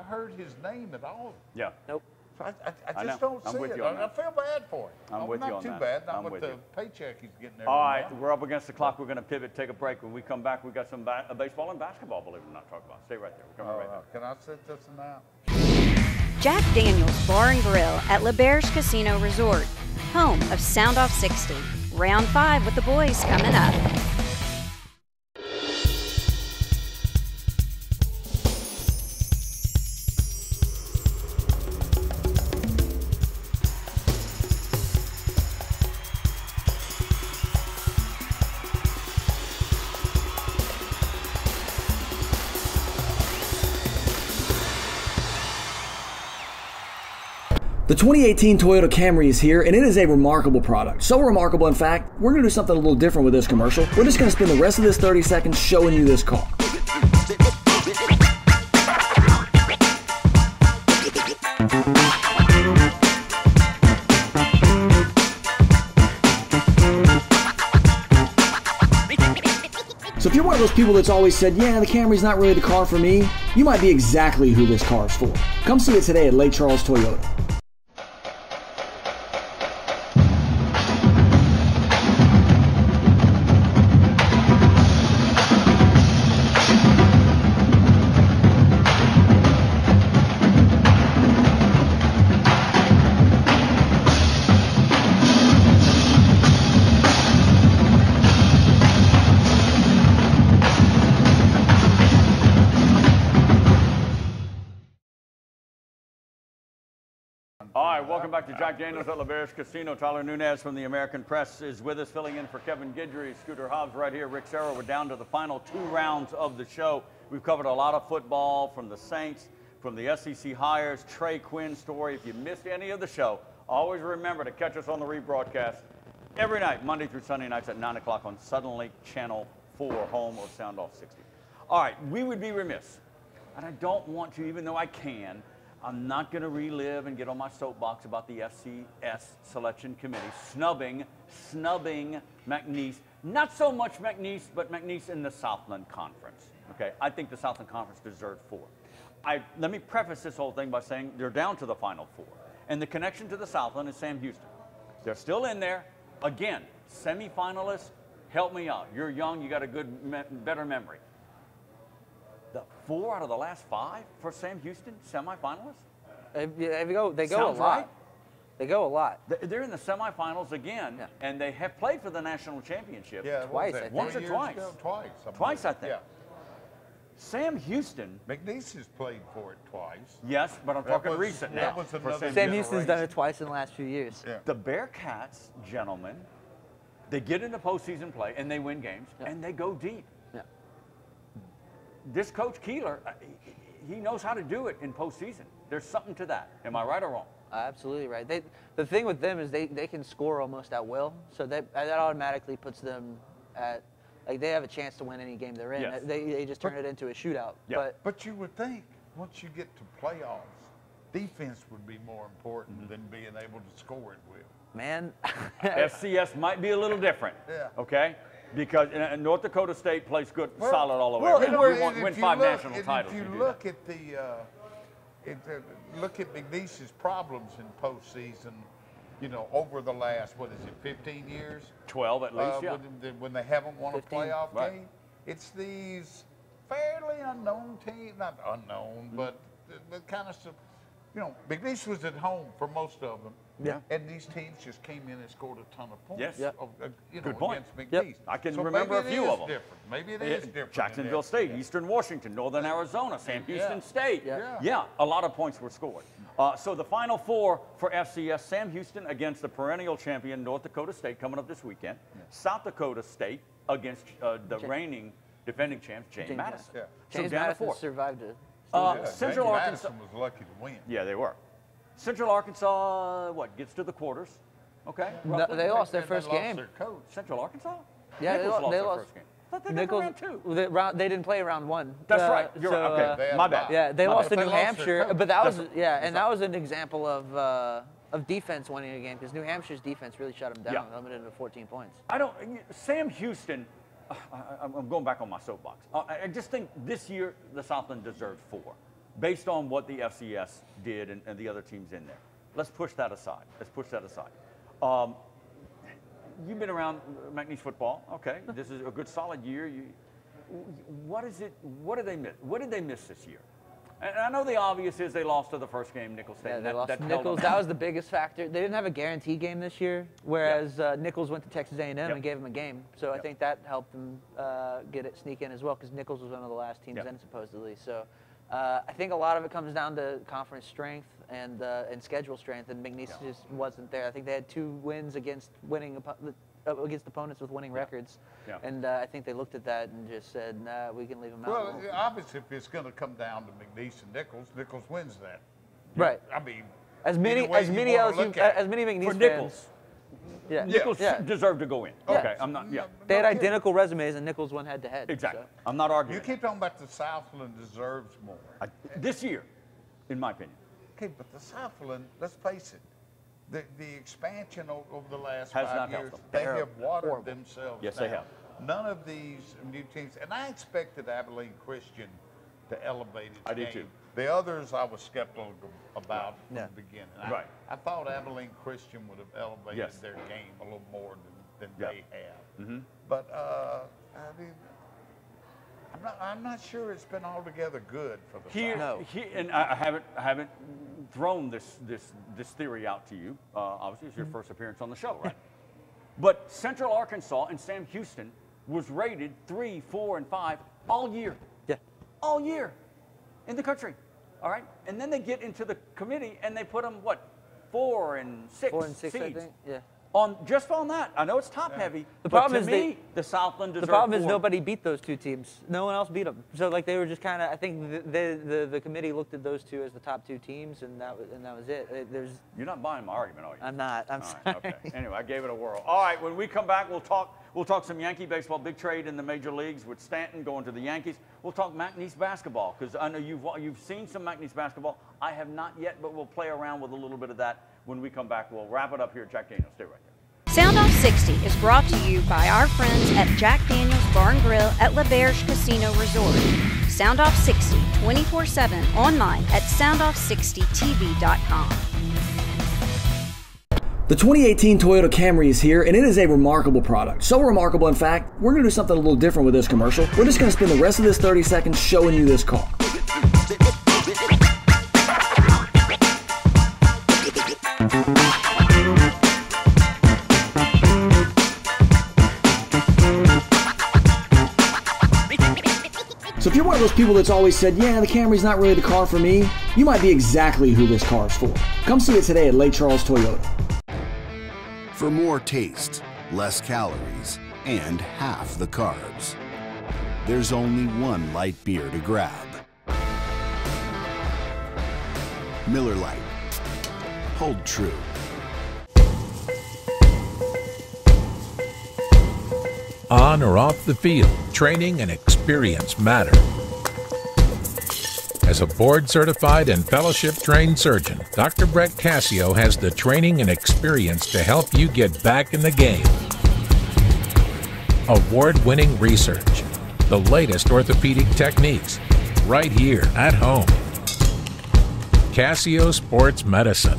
heard his name at all. Yeah. Nope. So I just don't see it. I feel bad for him. I'm with you on that. Not too bad. Not with the paycheck he's getting there. All right, we're up against the clock. We're going to pivot, take a break. When we come back, we've got some baseball and basketball, believe it or not, talk about. Stay right there. We're coming right back. Can I sit this one out? Jack Daniels Bar and Grill at LaBerge Casino Resort, home of Soundoff 60. Round 5 with the boys coming up. The 2018 Toyota Camry is here, and it is a remarkable product. So remarkable, in fact, we're going to do something a little different with this commercial. We're just going to spend the rest of this 30 seconds showing you this car. So if you're one of those people that's always said, yeah, the Camry's not really the car for me, you might be exactly who this car is for. Come see it today at Lake Charles Toyota. All right, welcome back to Jack Daniels at LaBerge Casino. Tyler Nunez from the American Press is with us, filling in for Kevin Guidry. Scooter Hobbs right here. Rick Serra. We're down to the final 2 rounds of the show. We've covered a lot of football from the Saints, from the SEC hires, Trey Quinn story. If you missed any of the show, always remember to catch us on the rebroadcast every night, Monday through Sunday nights at 9 o'clock on Southern Lake Channel 4, home of Sound Off 60. All right, we would be remiss, and I don't want to, even though I can, I'm not going to relive and get on my soapbox about the FCS selection committee snubbing McNeese. Not so much McNeese, but McNeese in the Southland Conference. Okay, I think the Southland Conference deserved 4. Let me preface this whole thing by saying they're down to the final 4. And the connection to the Southland is Sam Houston. They're still in there. Again, semifinalists, help me out. You're young, you got a better memory. The 4 out of the last 5 for Sam Houston, semifinalists? They go Sounds a lot. right. They go a lot. They're in the semifinals again, and they have played for the national championship. Twice, I think. Once or twice? Twice, I think. Yeah. Sam Houston. McNeese has played for it twice. Yes, but I'm talking recent now. Sam Houston's done it twice in the last few years. Yeah. The Bearcats, gentlemen, they get into postseason play, and they win games, and they go deep. This coach Keeler, he knows how to do it in postseason. There's something to that. Am I right or wrong? Absolutely right. The thing with them is they can score almost at will, so that automatically puts them at, like, they have a chance to win any game they're in. Yes. They just turn it into a shootout. Yeah. But you would think once you get to playoffs, defense would be more important than being able to score at will. Man, FCS might be a little different. Yeah. Okay. Because North Dakota State plays good, solid all the way. Well, We win 5 national titles. If you look at look at McNeese's problems in postseason, you know, over the last 15 years? 12 at least, yeah. When they haven't won 15, a playoff game, it's these fairly unknown teams, not unknown, but kind of, you know, McNeese was at home for most of them. Yeah. And these teams just came in and scored a ton of points. Yes. You know, Good point. against McNeese. I can So remember a maybe few it of is them. Different. Maybe it is different. Jacksonville State, Eastern Washington, Northern Arizona, Sam Houston State. Yeah, a lot of points were scored. So the Final 4 for FCS, Sam Houston against the perennial champion North Dakota State coming up this weekend. South Dakota State against the reigning defending champs, James Madison. Yeah. So James down to Madison 4. survived it. Central James Arkansas. Madison was lucky to win. Yeah, they were. Central Arkansas, gets to the quarters. Okay. No, they lost their And first they lost game. their coach. Central Arkansas? Yeah, Nichols they their lost. first game. I thought they got Nichols, to round 2. they didn't play round 1. That's right. You're right. Okay. They had My a bad. bye. Yeah, they My lost bad. to New They lost their Hampshire, coach. but that was That's- and that was an example of defense winning a game because New Hampshire's defense really shut them down, Yeah. limited to 14 points. Sam Houston, I'm going back on my soapbox. I just think this year the Southland deserved 4, based on what the FCS did and the other teams in there. Let's push that aside. You've been around McNeese football. Okay, this is a good solid year. What is it? What did they miss? What did they miss this year? And I know the obvious is they lost to the first game, Nichols State. Yeah, and they lost that to held Nichols. them. That was the biggest factor. They didn't have a guarantee game this year, whereas Nichols went to Texas A&M and gave them a game. So I think that helped them sneak in as well because Nichols was one of the last teams in supposedly. So I think a lot of it comes down to conference strength and schedule strength, and McNeese just wasn't there. I think they had 2 wins against against opponents with winning records, and I think they looked at that and just said, "Nah, we can leave them out." Well, obviously, if it's going to come down to McNeese and Nichols, Nichols wins that. Right. I mean, As many McNeese For Nichols. fans. Yeah. Nichols deserved to go in. Yeah. Okay, I'm not. Yeah. They had identical resumes, and Nichols went head to head. Exactly. So. I'm not arguing. You keep talking about the Southland deserves more. This year, in my opinion. Okay, but the Southland, let's face it, the expansion over the last Has 5 not years, helped they them. have watered themselves Yes, down. they have. None of these new teams, and I expected Abilene Christian to elevate its I game. did too. The others I was skeptical about from Yeah. the beginning. Right. I thought Abilene Christian would have elevated Yes. their game a little more than Yeah. they have. But I mean, I'm not sure it's been altogether good for the South. And I haven't thrown this theory out to you. Obviously, it's your first appearance on the show, right? But Central Arkansas and Sam Houston was rated 3, 4, and 5 all year. Yeah. All year in the country. All right? And then they get into the committee and they put them, what, 4 and 6 4 and 6, seeds. I think. Yeah. Just on that. I know it's top heavy. The but problem to is me, the Southland deserved The problem is 4. nobody beat those two teams. No one else beat them. So like they were just kind of. I think the committee looked at those two as the top 2 teams, and that was it. You're not buying my argument, are you? I'm not. I'm All sorry. right, okay. Anyway, I gave it a whirl. All right, when we come back, we'll talk some Yankee baseball, big trade in the major leagues with Stanton going to the Yankees. We'll talk McNeese basketball because I know you've seen some McNeese basketball. I have not yet, but we'll play around with a little bit of that when we come back. We'll wrap it up here at Jack Daniels. Stay right there. Sound Off 60 is brought to you by our friends at Jack Daniels Bar and Grill at L'Auberge Casino Resort. Sound Off 60 24/7 online at soundoff60tv.com. The 2018 Toyota Camry is here, and it is a remarkable product. So remarkable, in fact, we're going to do something a little different with this commercial. We're just going to spend the rest of this 30 seconds showing you this car. So if you're one of those people that's always said, yeah, the Camry's not really the car for me, you might be exactly who this car is for. Come see it today at Lake Charles Toyota. For more taste, less calories, and half the carbs, there's only one light beer to grab. Miller Lite. Hold true. On or off the field, training and experience matter. As a board-certified and fellowship-trained surgeon, Dr. Brett Cassio has the training and experience to help you get back in the game. Award-winning research, the latest orthopedic techniques, right here at home. Cassio Sports Medicine.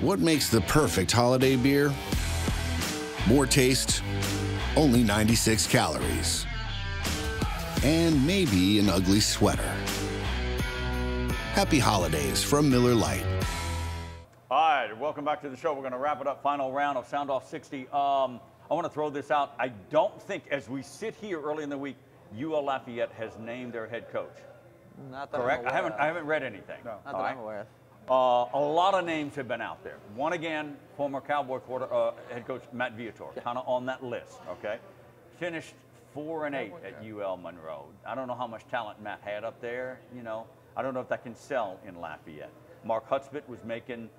What makes the perfect holiday beer? More taste, only 96 calories, and maybe an ugly sweater. Happy holidays from Miller Lite. All right, welcome back to the show. We're going to wrap it up. Final round of Sound Off 60. I want to throw this out. I don't think, as we sit here early in the week, UL Lafayette has named their head coach. Not that Correct? I'm aware I haven't read anything. Not that I'm aware of. A lot of names have been out there. One again, former Cowboy head coach Matt Viator, kind of on that list. Okay, finished 4-8 at UL Monroe. I don't know how much talent Matt had up there. You know, I don't know if that can sell in Lafayette. Mark Hudspeth was making,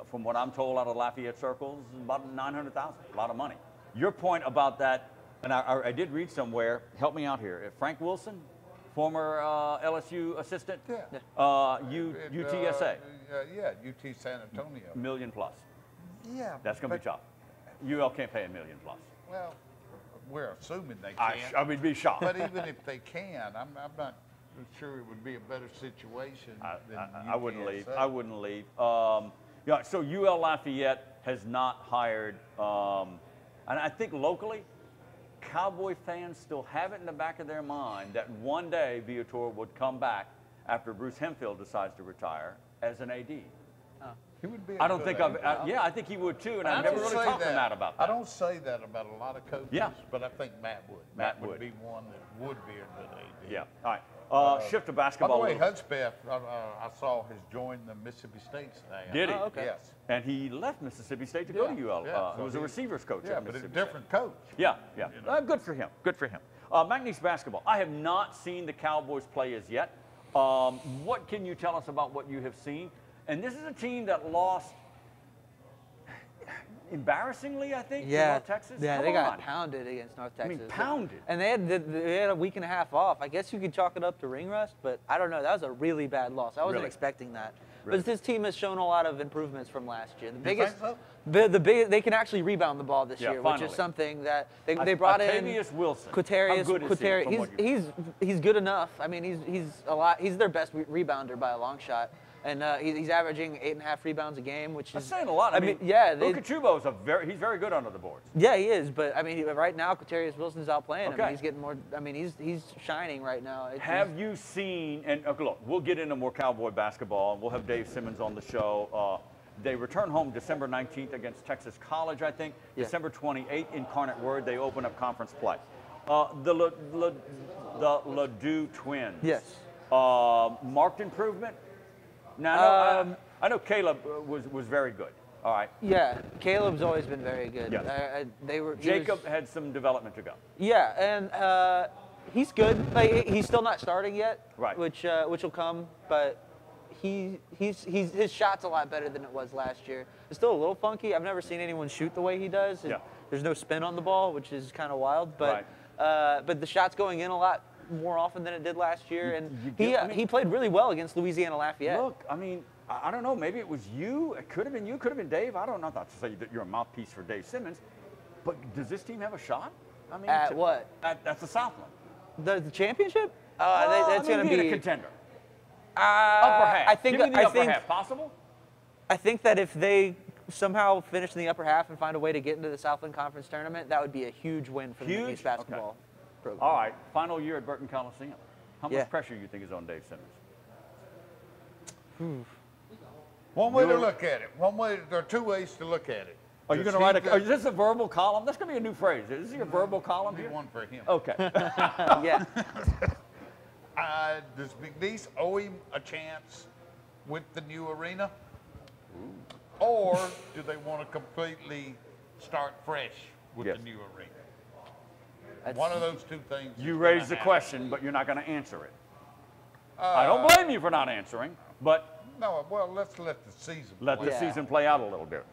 from what I'm told, out of Lafayette circles, about $900,000. A lot of money. Your point about that, and I did read somewhere. Help me out here. Frank Wilson, former LSU assistant, UTSA. UT San Antonio. $1 million plus. Yeah. That's going to be tough. UL can't pay $1 million plus. Well, we're assuming they can. I would be shocked. But even if they can, I'm not sure it would be a better situation than I wouldn't leave. UTSA. I wouldn't leave. Yeah, so UL Lafayette has not hired, and I think locally, Cowboy fans still have it in the back of their mind that one day Viator would come back after Bruce Hemphill decides to retire as an AD. He would be. I don't think yeah, I think he would too, and I've never really talked to Matt about that. I don't say that about a lot of coaches. Yeah. But I think Matt would. Matt would be one that would be a good AD. Yeah. All right. Shift to basketball. By the way, Hudspeth, I saw has joined the Mississippi State staff. Did he? Oh, okay. Yes. And he left Mississippi State to go to UL. Yeah. He was a receivers coach Yeah, at but a Mississippi different State. coach. Yeah, yeah. Good for him. Good for him. McNeese basketball. I have not seen the Cowboys play as yet. What can you tell us about what you have seen? And this is a team that lost embarrassingly, I think, to North Texas. Yeah, Come they got on. pounded against North Texas. I mean, pounded. And they had a week and a half off. I guess you could chalk it up to ring rust, but I don't know. That was a really bad loss. I wasn't Really? expecting that. Really? But this team has shown a lot of improvements from last year. The biggest, think they can actually rebound the ball this Yeah, year, which finally. is something that they brought in. Octavius Wilson. Quatarius, How good is he from what you- he's good enough. I mean, he's their best rebounder by a long shot. And he's averaging 8.5 rebounds a game, which is That's saying a lot. I mean, yeah. Luka Chubo is he's very good under the boards. Yeah, he is. But I mean, right now, Quatarius Wilson's outplaying him. Okay. He's getting more. I mean, he's shining right now. Have you seen? And okay, look, we'll get into more Cowboy basketball, and we'll have Dave Simmons on the show. They return home December 19th against Texas College, I think. Yeah. December 28th, Incarnate Word, they open up conference play. The Ladue twins. Yes. Marked improvement. Now, I know Caleb was very good. All right. Yeah, Caleb's always been very good. Yes. He Jacob had some development to go. Yeah, and he's good. Like, he's still not starting yet. Right. Which will come, but his shot's a lot better than it was last year. It's still a little funky. I've never seen anyone shoot the way he does. Yeah. There's no spin on the ball, which is kind of wild. But Right. but the shot's going in a lot more often than it did last year, and he played really well against Louisiana Lafayette. Look, I mean, I don't know. Maybe it was you. It could have been you. Could have been Dave. I don't know. Not to say that you're a mouthpiece for Dave Simmons, but does this team have a shot? I mean, At what? At the Southland. The championship? That's going to be a contender. Upper half. I think. Give me the I upper think. half. Possible? I think that if they somehow finish in the upper half and find a way to get into the Southland Conference tournament, that would be a huge win for the Huge? McNeese basketball program. All right. Final year at Burton Coliseum. How Yeah. much pressure you think is on Dave Simmons? One way to look at it. There are two ways to look at it. Are you going to write is this a verbal column? That's going to be a new phrase. Is this your verbal column Be here? one for him. Okay. Yeah. Does McNeese owe him a chance with the new arena? Or do they want to completely start fresh with Yes. the new arena? That's- One of those two things. You is raised the gonna question, but you're not going to answer it. I don't blame you for not answering, but happen. No, well, let's let the season let play. the season play out a little bit.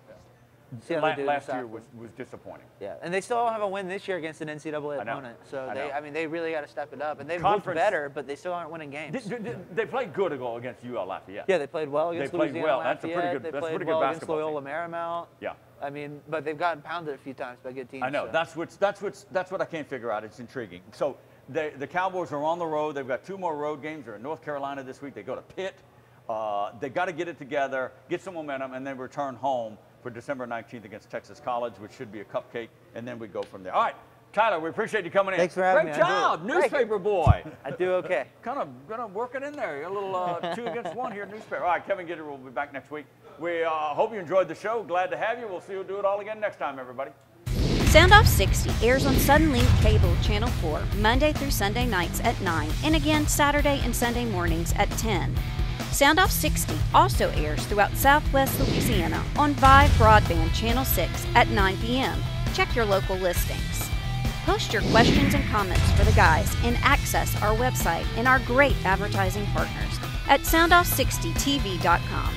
See how they do in Last the year Southland. was disappointing. Yeah, and they still don't have a win this year against an NCAA I know. opponent. So I know. they really got to step it up. And they've looked Conference- better, but they still aren't winning games. They played good against UL Lafayette. Yeah, they played well against played Louisiana well. That's a Lafayette. pretty good- They that's a played pretty good well against basketball Loyola Marymount. Yeah. I mean, but they've gotten pounded a few times by good teams. I know. So. That's what I can't figure out. It's intriguing. So the Cowboys are on the road. They've got 2 more road games. They're in North Carolina this week. They go to Pitt. They got to get it together, get some momentum, and then return home for December 19th against Texas College, which should be a cupcake, and then we go from there. All right, Tyler, we appreciate you coming in. Thanks for having Great me. I do job, it. Thank newspaper boy. I do okay. Kind of gonna work it in there. A little 2 against 1 here at newspaper. All right, Kevin Gitter will be back next week. We hope you enjoyed the show. Glad to have you. We'll see you do it all again next time, everybody. Sound Off 60 airs on Sudden Link Cable Channel 4 Monday through Sunday nights at 9 and again Saturday and Sunday mornings at 10. Sound Off 60 also airs throughout Southwest Louisiana on Vive Broadband Channel 6 at 9 p.m. Check your local listings. Post your questions and comments for the guys and access our website and our great advertising partners at soundoff60tv.com.